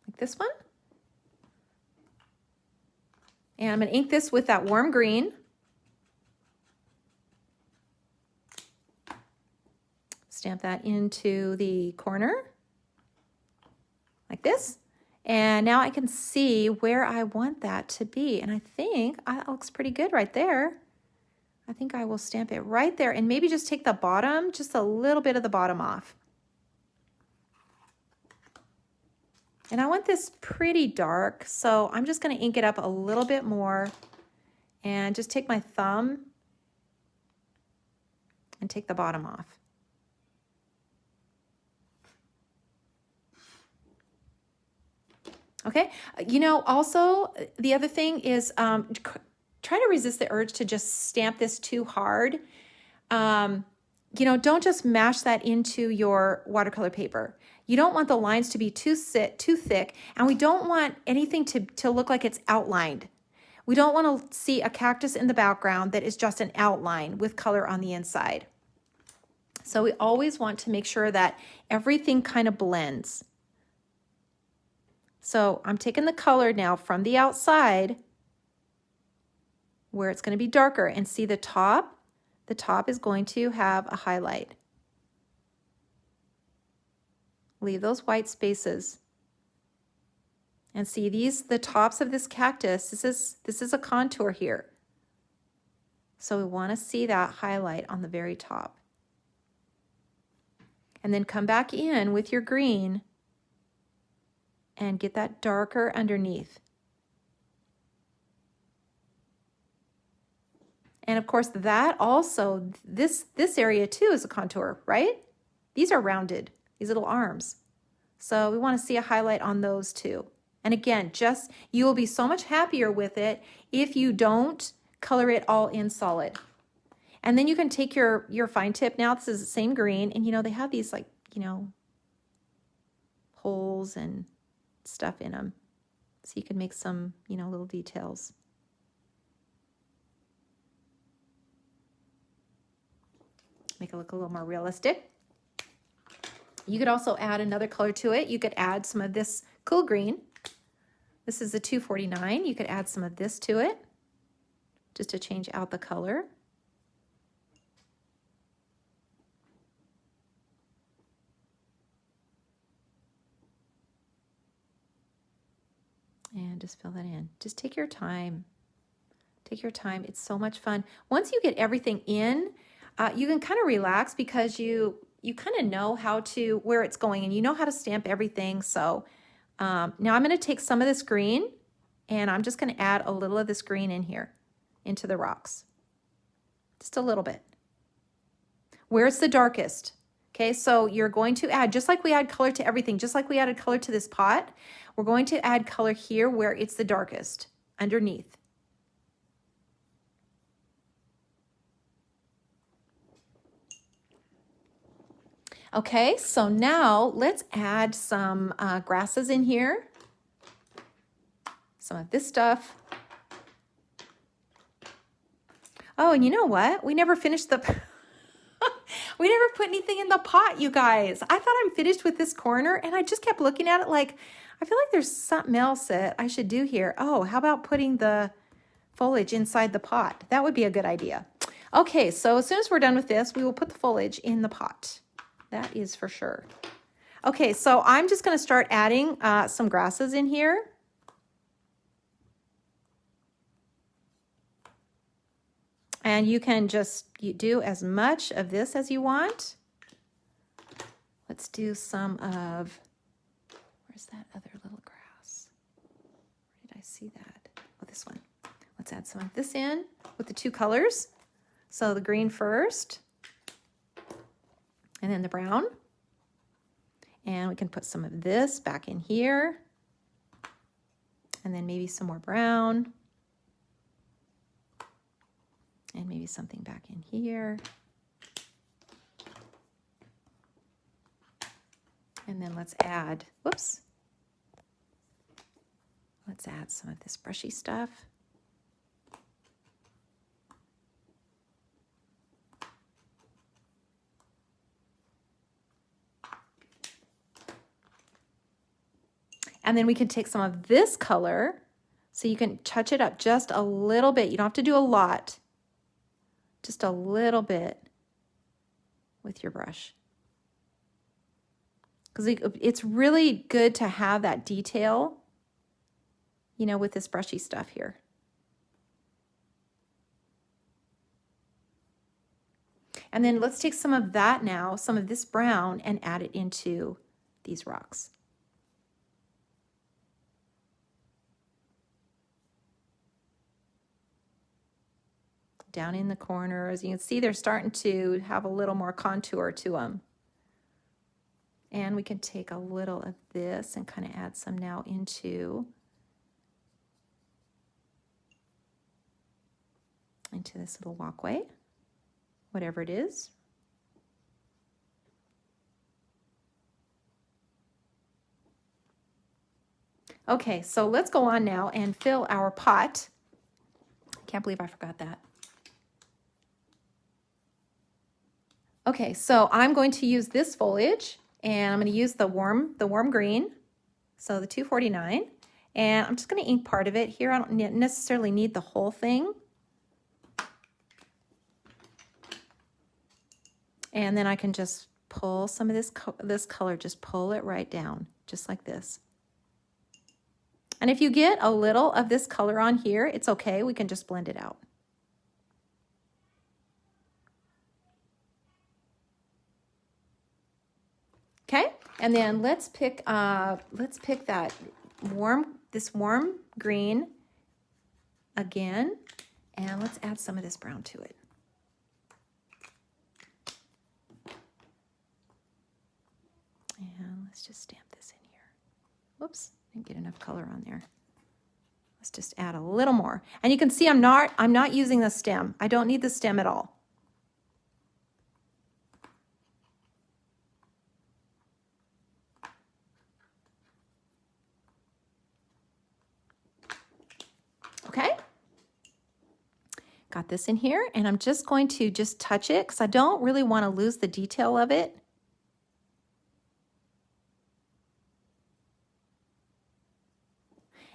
Like this one. And I'm going to ink this with that warm green. Stamp that into the corner like this. And now I can see where I want that to be. And I think that looks pretty good right there. I think I will stamp it right there and maybe just take the bottom, just a little bit of the bottom off. And I want this pretty dark, so I'm just going to ink it up a little bit more and just take my thumb and take the bottom off. Okay, you know, also the other thing is try to resist the urge to just stamp this too hard. You know, don't just mash that into your watercolor paper. You don't want the lines to be too thick, and we don't want anything to look like it's outlined. We don't want to see a cactus in the background that is just an outline with color on the inside. So we always want to make sure that everything kind of blends. So I'm taking the color now from the outside where it's going to be darker, and see the top. The top is going to have a highlight. Leave those white spaces. And see the tops of this cactus, this is a contour here. So we want to see that highlight on the very top. And then come back in with your green and get that darker underneath. And of course that also, this area too is a contour, right? These are rounded, these little arms. So we want to see a highlight on those too. And again, you will be so much happier with it if you don't color it all in solid. And then you can take your fine tip. Now this is the same green, and you know, they have these like, you know, holes and stuff in them. So you can make some, you know, little details. Make it look a little more realistic. You could also add another color to it. You could add some of this cool green. This is the 249. You could add some of this to it just to change out the color. And just fill that in. Just take your time. Take your time. It's so much fun. Once you get everything in, you can kind of relax because you kind of know where it's going, and you know how to stamp everything. So now I'm going to take some of this green, and I'm just going to add a little of this green in here into the rocks. Just a little bit. Where it's the darkest. Okay, so you're going to add, just like we add color to everything, just like we added color to this pot, we're going to add color here where it's the darkest, underneath. Okay, so now let's add some grasses in here. Some of this stuff. Oh, and you know what? We never finished the... We never put anything in the pot, you guys. I thought I'm finished with this corner, and I just kept looking at it like, I feel like there's something else that I should do here. Oh, how about putting the foliage inside the pot? That would be a good idea. Okay, so as soon as we're done with this, we will put the foliage in the pot. That is for sure. Okay, so I'm just going to start adding some grasses in here. And you can just do as much of this as you want. Let's do some of, where's that other little grass? Where did I see that? Oh, this one. Let's add some of this in with the two colors. So the green first. And then the brown. And we can put some of this back in here. And then maybe some more brown. And maybe something back in here. And then let's add, whoops. Let's add some of this brushy stuff. And then we can take some of this color, so you can touch it up just a little bit. You don't have to do a lot, just a little bit with your brush. Because it's really good to have that detail, you know, with this brushy stuff here. And then let's take some of that now, some of this brown, and add it into these rocks. down in the corners. You can see they're starting to have a little more contour to them. And we can take a little of this and kind of add some now into this little walkway, whatever it is. Okay, so let's go on now and fill our pot. Can't believe I forgot that. Okay, so I'm going to use this foliage, and I'm going to use the warm green, so the 249, and I'm just going to ink part of it here. I don't necessarily need the whole thing. And then I can just pull some of this color, just pull it right down, just like this. And if you get a little of this color on here, it's okay. We can just blend it out. Okay, and then let's pick that this warm green again, and let's add some of this brown to it. And let's just stamp this in here. Whoops, didn't get enough color on there. Let's just add a little more. And you can see I'm not using the stem. I don't need the stem at all. Okay, got this in here, and I'm just going to just touch it because I don't really want to lose the detail of it.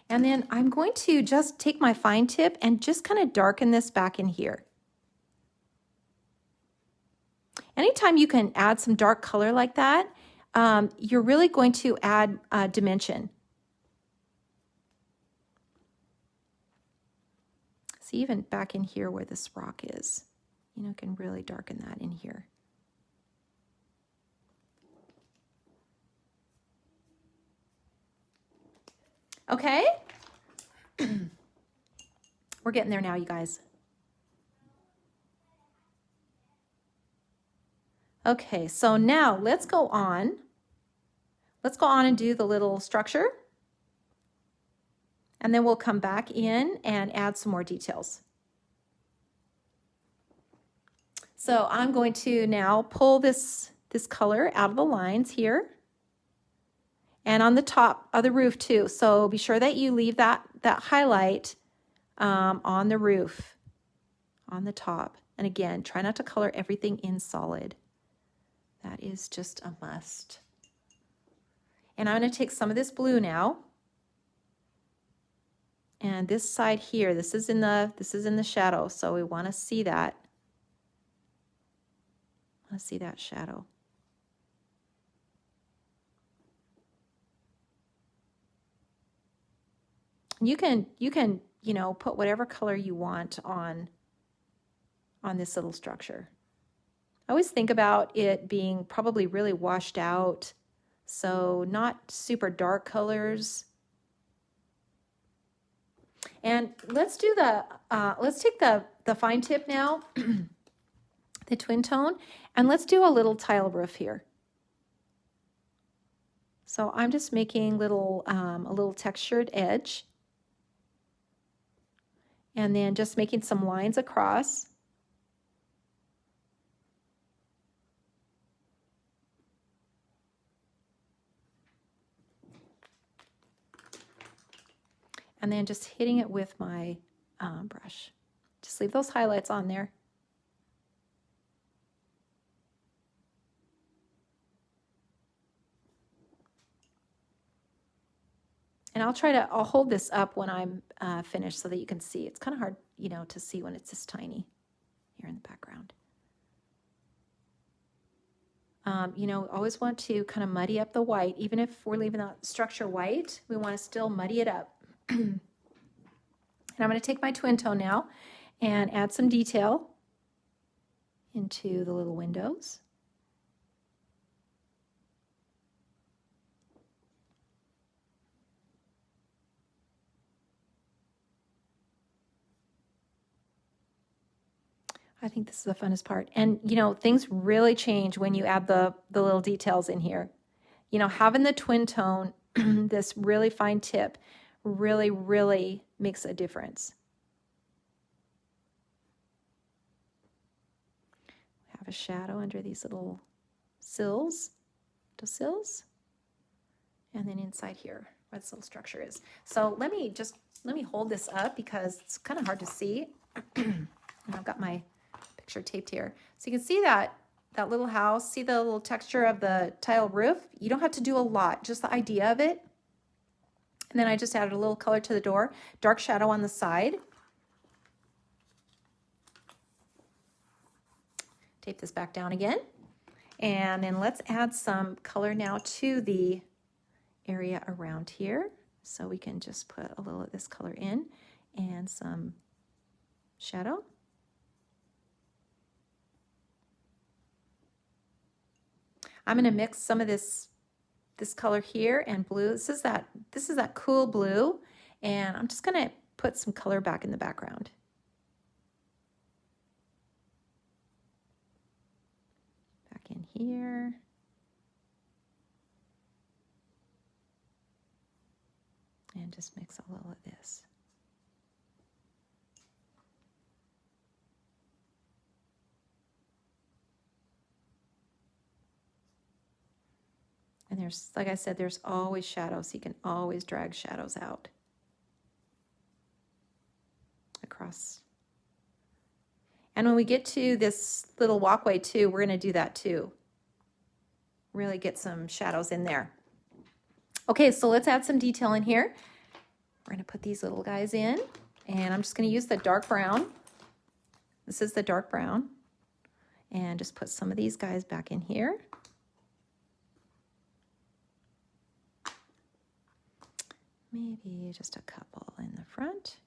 And then I'm going to just take my fine tip and just kind of darken this back in here. Anytime you can add some dark color like that, you're really going to add dimension. See, even back in here where this rock is, you know, can really darken that in here. Okay, we're getting there now, you guys. Okay, so now let's go on. Let's go on and do the little structure. And then we'll come back in and add some more details. So I'm going to now pull this color out of the lines here. And on the top of the roof too. So be sure that you leave that highlight on the roof, on the top. And again, try not to color everything in solid. That is just a must. And I'm going to take some of this blue now. And this side here, this is in the shadow, so we want to see that. I want to see that shadow. You can, you know, put whatever color you want on this little structure. I always think about it being probably really washed out, so not super dark colors. And let's do let's take the fine tip now, the twin tone, and let's do a little tile roof here. So I'm just making a little textured edge. And then just making some lines across. And then just hitting it with my brush. Just leave those highlights on there. And I'll hold this up when I'm finished so that you can see. It's kind of hard, you know, to see when it's this tiny here in the background. You know, always want to kind of muddy up the white. Even if we're leaving the structure white, we want to still muddy it up. And I'm going to take my twin tone now and add some detail into the little windows. I think this is the funnest part. And, you know, things really change when you add the little details in here. You know, having the twin tone, this really fine tip, really, really makes a difference. Have a shadow under these little sills, and then inside here where this little structure is. So let me hold this up because it's kind of hard to see. And I've got my picture taped here. So you can see that little house, see the little texture of the tile roof? You don't have to do a lot, just the idea of it. And then I just added a little color to the door, dark shadow on the side. Tape this back down again. And then let's add some color now to the area around here. So we can just put a little of this color in and some shadow. I'm going to mix some of this color here and blue. This is that cool blue, and I'm just going to put some color back in the background. Back in here. And just mix a little of this. And there's, like I said, there's always shadows. You can always drag shadows out across. And when we get to this little walkway too, we're going to do that too. Really get some shadows in there. Okay, so let's add some detail in here. We're going to put these little guys in, and I'm just going to use the dark brown. This is the dark brown. And just put some of these guys back in here. Maybe just a couple in the front.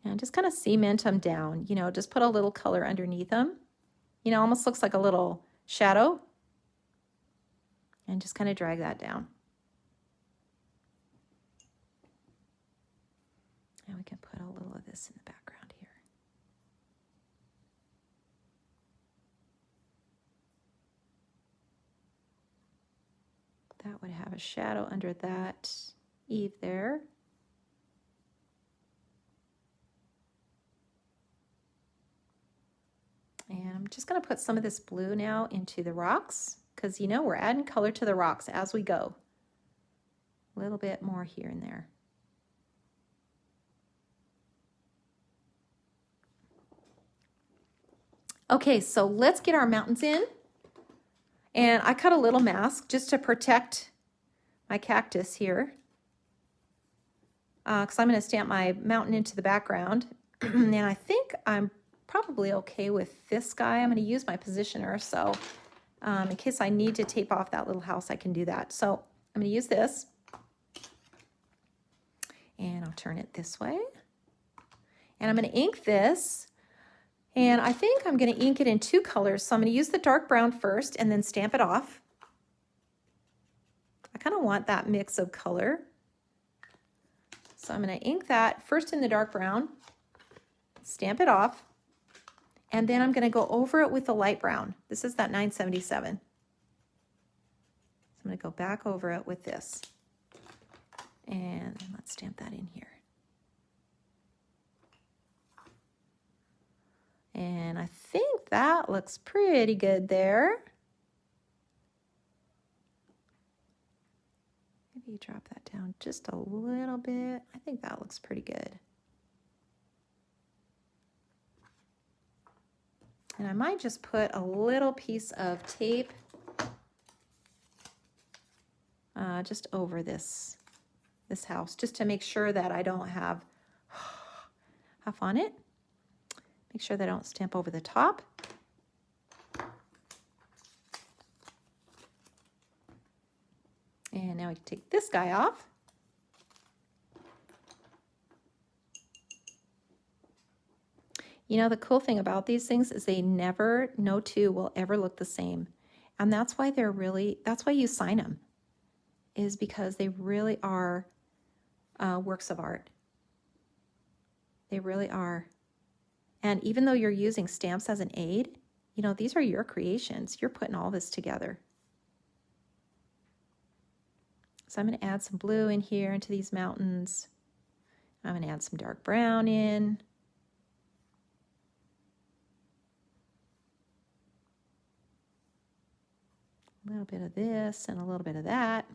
And just kind of cement them down, you know, just put a little color underneath them. You know, almost looks like a little shadow. And just kind of drag that down. And we can put a little of this in the background here. That would have a shadow under that eave there. And I'm just going to put some of this blue now into the rocks because, you know, we're adding color to the rocks as we go. A little bit more here and there. Okay, so let's get our mountains in. And I cut a little mask just to protect my cactus here. Because I'm going to stamp my mountain into the background. And I think I'm probably okay with this guy. I'm going to use my positioner, so in case I need to tape off that little house, I can do that. So I'm going to use this, and I'll turn it this way. And I'm going to ink this, and I think I'm going to ink it in two colors. So I'm going to use the dark brown first and then stamp it off. I kind of want that mix of color. So I'm going to ink that first in the dark brown, stamp it off, and then I'm going to go over it with the light brown. This is that 977. So I'm going to go back over it with this. And then let's stamp that in here. And I think that looks pretty good there. Maybe drop that down just a little bit. I think that looks pretty good. And I might just put a little piece of tape just over this house, just to make sure that I don't have half on it. Make sure that I don't stamp over the top. And now we can take this guy off. You know, the cool thing about these things is no two will ever look the same. And that's why that's why you sign them, is because they really are works of art. They really are. And even though you're using stamps as an aid, you know, these are your creations. You're putting all this together. So I'm going to add some blue in here into these mountains. I'm going to add some dark brown in. A little bit of this and a little bit of that.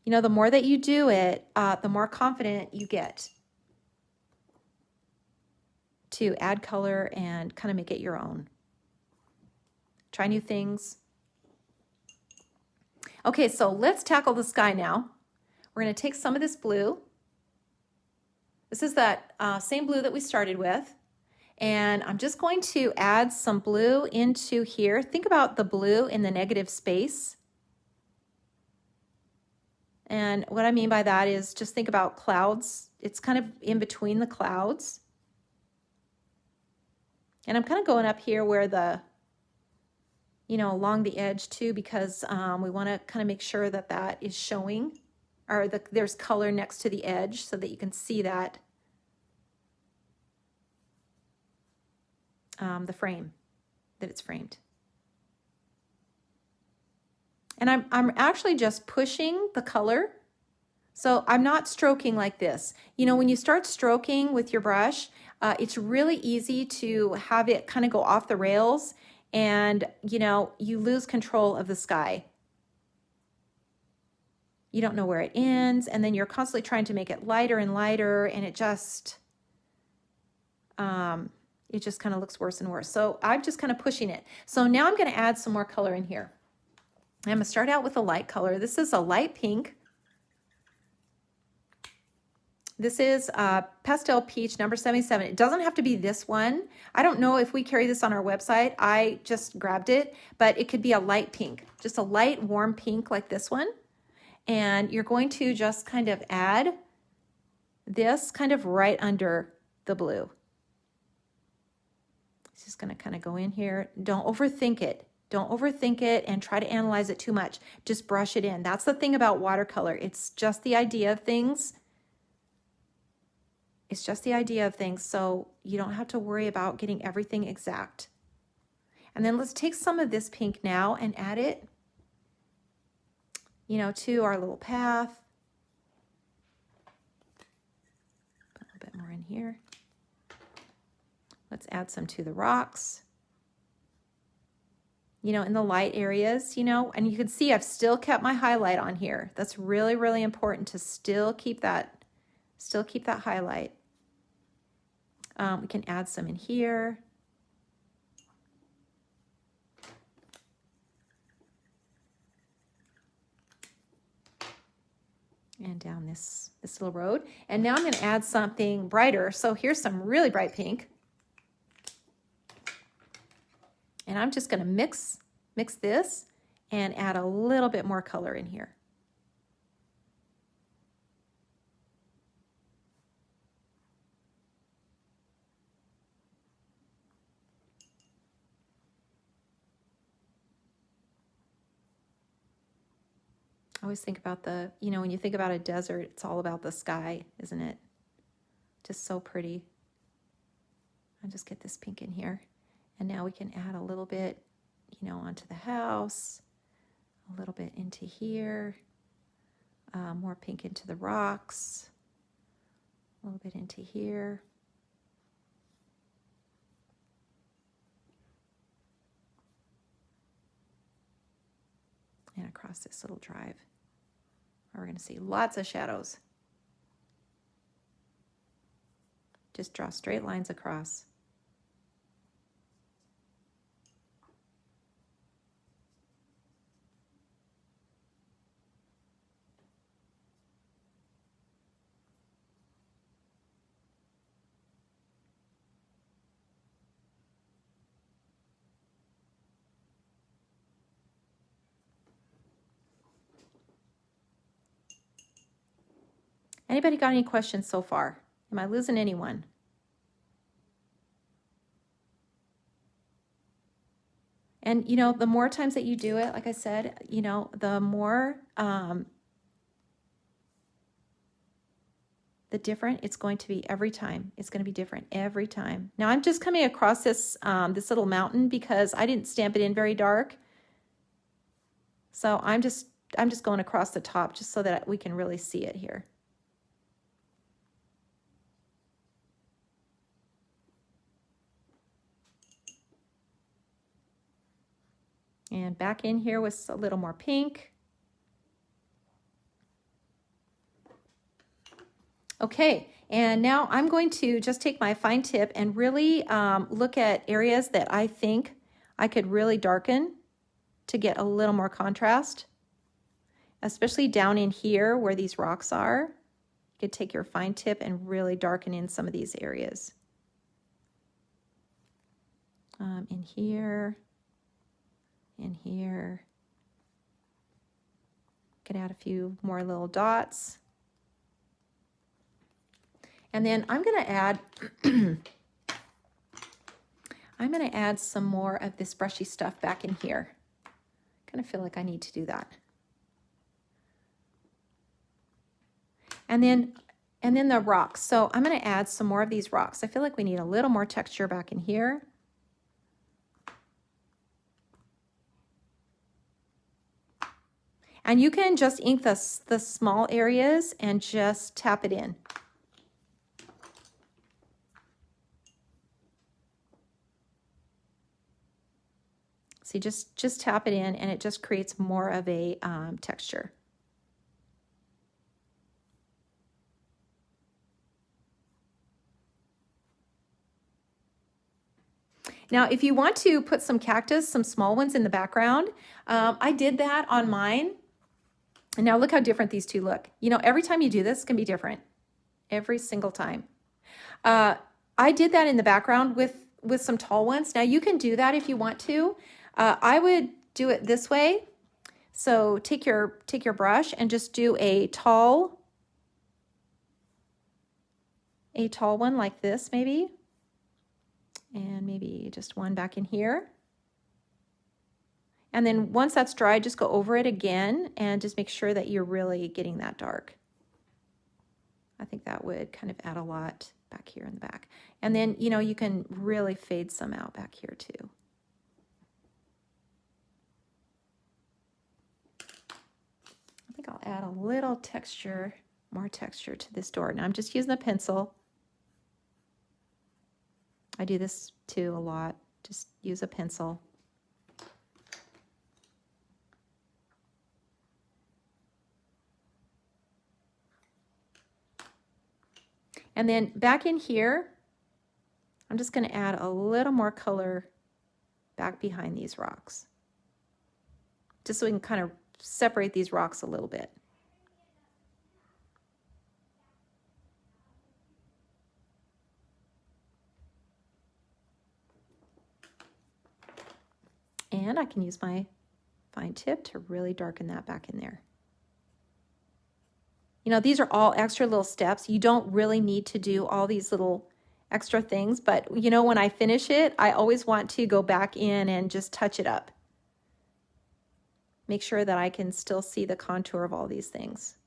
You know, the more that you do it, the more confident you get to add color and kind of make it your own. Try new things. Okay, so let's tackle the sky now. We're going to take some of this blue. This is that same blue that we started with. And I'm just going to add some blue into here. Think about the blue in the negative space. And what I mean by that is just think about clouds. It's kind of in between the clouds. And I'm kind of going up here where the, you know, along the edge too, because we want to kind of make sure that that is showing, or there's color next to the edge so that you can see that. The frame, that it's framed. And I'm actually just pushing the color. So I'm not stroking like this. You know, when you start stroking with your brush, it's really easy to have it kind of go off the rails and, you know, you lose control of the sky. You don't know where it ends, and then you're constantly trying to make it lighter and lighter, and it just kind of looks worse and worse. So I'm just kind of pushing it. So now I'm going to add some more color in here. I'm going to start out with a light color. This is a light pink. This is Pastel Peach number 77. It doesn't have to be this one. I don't know if we carry this on our website. I just grabbed it, but it could be a light pink, just a light warm pink like this one. And you're going to just kind of add this kind of right under the blue. It's just going to kind of go in here. Don't overthink it. Don't overthink it and try to analyze it too much. Just brush it in. That's the thing about watercolor. It's just the idea of things. It's just the idea of things, so you don't have to worry about getting everything exact. And then let's take some of this pink now and add it, you know, to our little path. Put a little bit more in here. Let's add some to the rocks. You know, in the light areas, you know, and you can see I've still kept my highlight on here. That's really, really important to still keep that highlight. We can add some in here. And down this little road. And now I'm going to add something brighter. So here's some really bright pink. And I'm just going to mix this and add a little bit more color in here. I always think about you know, when you think about a desert, it's all about the sky, isn't it? Just so pretty. I'll just get this pink in here. And now we can add a little bit, you know, onto the house, a little bit into here, more pink into the rocks, a little bit into here. And across this little drive. We're going to see lots of shadows. Just draw straight lines across. Anybody got any questions so far? Am I losing anyone? And, you know, the more times that you do it, like I said, you know, the more the different it's going to be every time. It's going to be different every time. Now I'm just coming across this, this little mountain because I didn't stamp it in very dark. So I'm just going across the top just so that we can really see it here. And back in here with a little more pink. Okay, and now I'm going to just take my fine tip and really look at areas that I think I could really darken to get a little more contrast, especially down in here where these rocks are. You could take your fine tip and really darken in some of these areas. In here. In here. Could add a few more little dots. And then I'm going to add I'm going to add some more of this brushy stuff back in here. Kind of feel like I need to do that. And then the rocks. So I'm going to add some more of these rocks. I feel like we need a little more texture back in here. And you can just ink the small areas and just tap it in. See, just tap it in and it just creates more of a texture. Now, if you want to put some cactus, some small ones in the background, I did that on mine. And now look how different these two look. You know, every time you do this, it's going to be different. Every single time. I did that in the background with some tall ones. Now, you can do that if you want to. I would do it this way. So take your brush and just do a tall one like this, maybe. And maybe just one back in here. And then once that's dry, just go over it again and just make sure that you're really getting that dark. I think that would kind of add a lot back here in the back. And then, you know, you can really fade some out back here too. I think I'll add a little texture, more texture to this door. Now I'm just using a pencil. I do this too a lot. Just use a pencil. And then back in here, I'm just going to add a little more color back behind these rocks. Just so we can kind of separate these rocks a little bit. And I can use my fine tip to really darken that back in there. You know, these are all extra little steps. You don't really need to do all these little extra things, but you know, when I finish it, I always want to go back in and just touch it up. Make sure that I can still see the contour of all these things.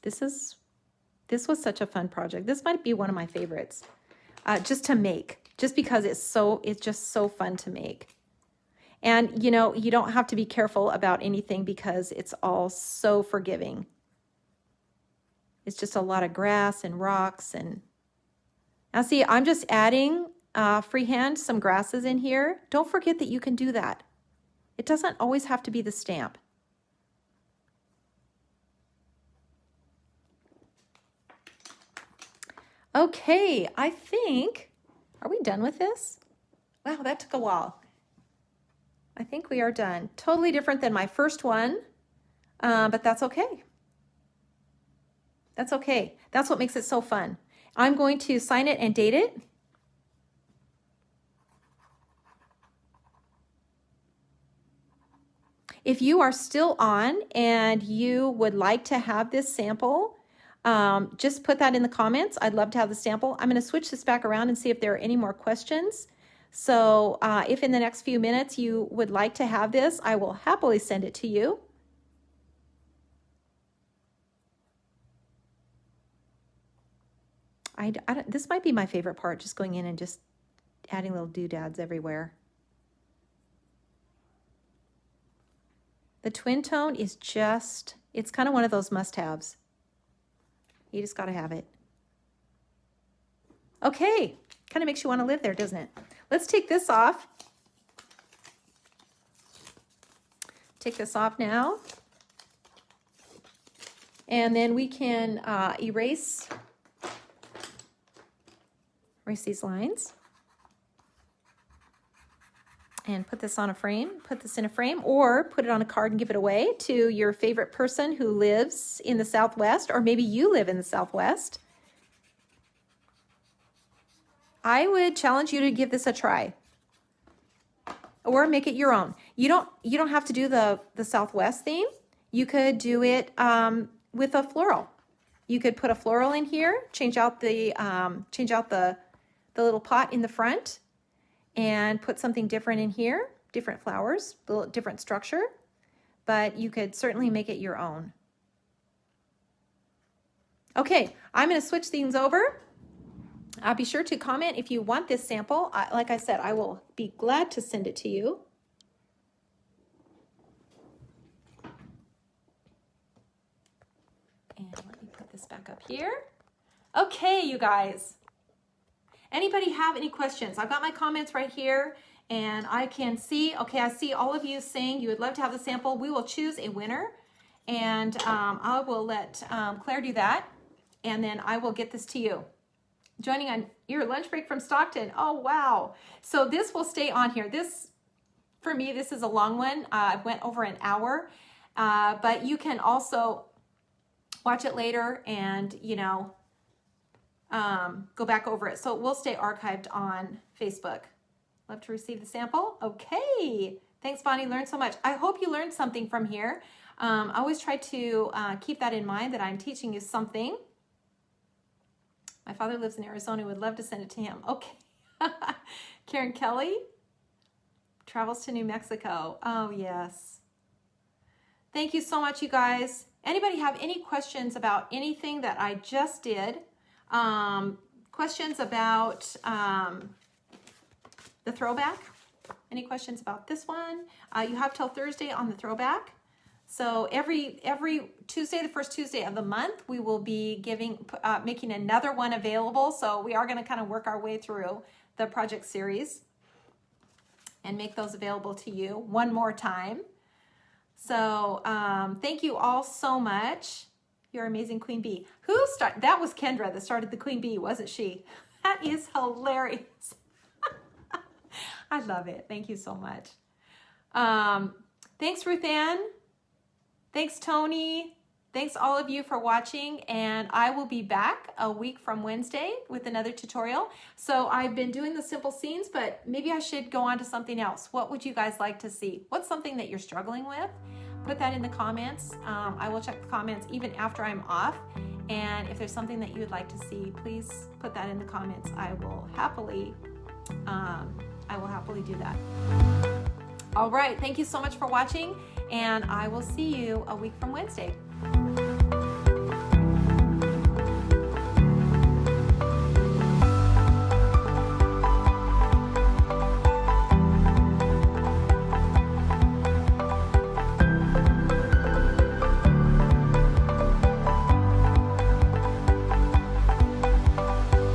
This was such a fun project. This might be one of my favorites, just to make, just because it's just so fun to make. And you know, you don't have to be careful about anything because it's all so forgiving. It's just a lot of grass and rocks. And now see, I'm just adding freehand some grasses in here. Don't forget that you can do that. It doesn't always have to be the stamp. Okay, I think, are we done with this? Wow, that took a while. I think we are done. Totally different than my first one, but that's okay. That's okay. That's what makes it so fun. I'm going to sign it and date it. If you are still on and you would like to have this sample, just put that in the comments. I'd love to have the sample. I'm going to switch this back around and see if there are any more questions. So if in the next few minutes you would like to have this, I will happily send it to you. This might be my favorite part, just going in and just adding little doodads everywhere. The twin tone is just, it's kind of one of those must-haves. You just got to have it. Okay, kind of makes you want to live there, doesn't it? Let's take this off. Take this off now. And then we can erase these lines. And put this on a frame, put this in a frame, or put it on a card and give it away to your favorite person who lives in the Southwest, or maybe you live in the Southwest. I would challenge you to give this a try, or make it your own. You don't have to do the Southwest theme. You could do it with a floral. You could put a floral in here, change out the little pot in the front, and put something different in here, different flowers, a little different structure, but you could certainly make it your own. Okay, I'm going to switch things over. Be sure to comment if you want this sample. Like I said, I will be glad to send it to you. And let me put this back up here. Okay, you guys. Anybody have any questions? I've got my comments right here, and I can see, okay, I see all of you saying you would love to have the sample. We will choose a winner, and I will let Claire do that, and then I will get this to you. Joining on your lunch break from Stockton. Oh, wow. So this will stay on here. This, for me, this is a long one. I went over an hour, but you can also watch it later and, you know, go back over it. So it will stay archived on Facebook. Love to receive the sample. Okay. Thanks, Bonnie. Learned so much. I hope you learned something from here. I always try to keep that in mind, that I'm teaching you something. My father lives in Arizona. Would love to send it to him. Okay. Karen Kelly travels to New Mexico. Oh, yes. Thank you so much, you guys. Anybody have any questions about anything that I just did? Questions about the throwback? Any questions about this one? You have till Thursday on the throwback. So every Tuesday, the first Tuesday of the month, we will be making another one available. So we are going to kind of work our way through the project series and make those available to you one more time. So thank you all so much. You're amazing, Queen Bee. That was Kendra that started the Queen Bee, wasn't she? That is hilarious. I love it. Thank you so much. Thanks, Ruth Ann. Thanks, Tony. Thanks all of you for watching, and I will be back a week from Wednesday with another tutorial. So I've been doing the simple scenes, but maybe I should go on to something else. What would you guys like to see? What's something that you're struggling with? Put that in the comments. I will check the comments even after I'm off. And if there's something that you would like to see, please put that in the comments. I will happily do that. All right, thank you so much for watching, and I will see you a week from Wednesday.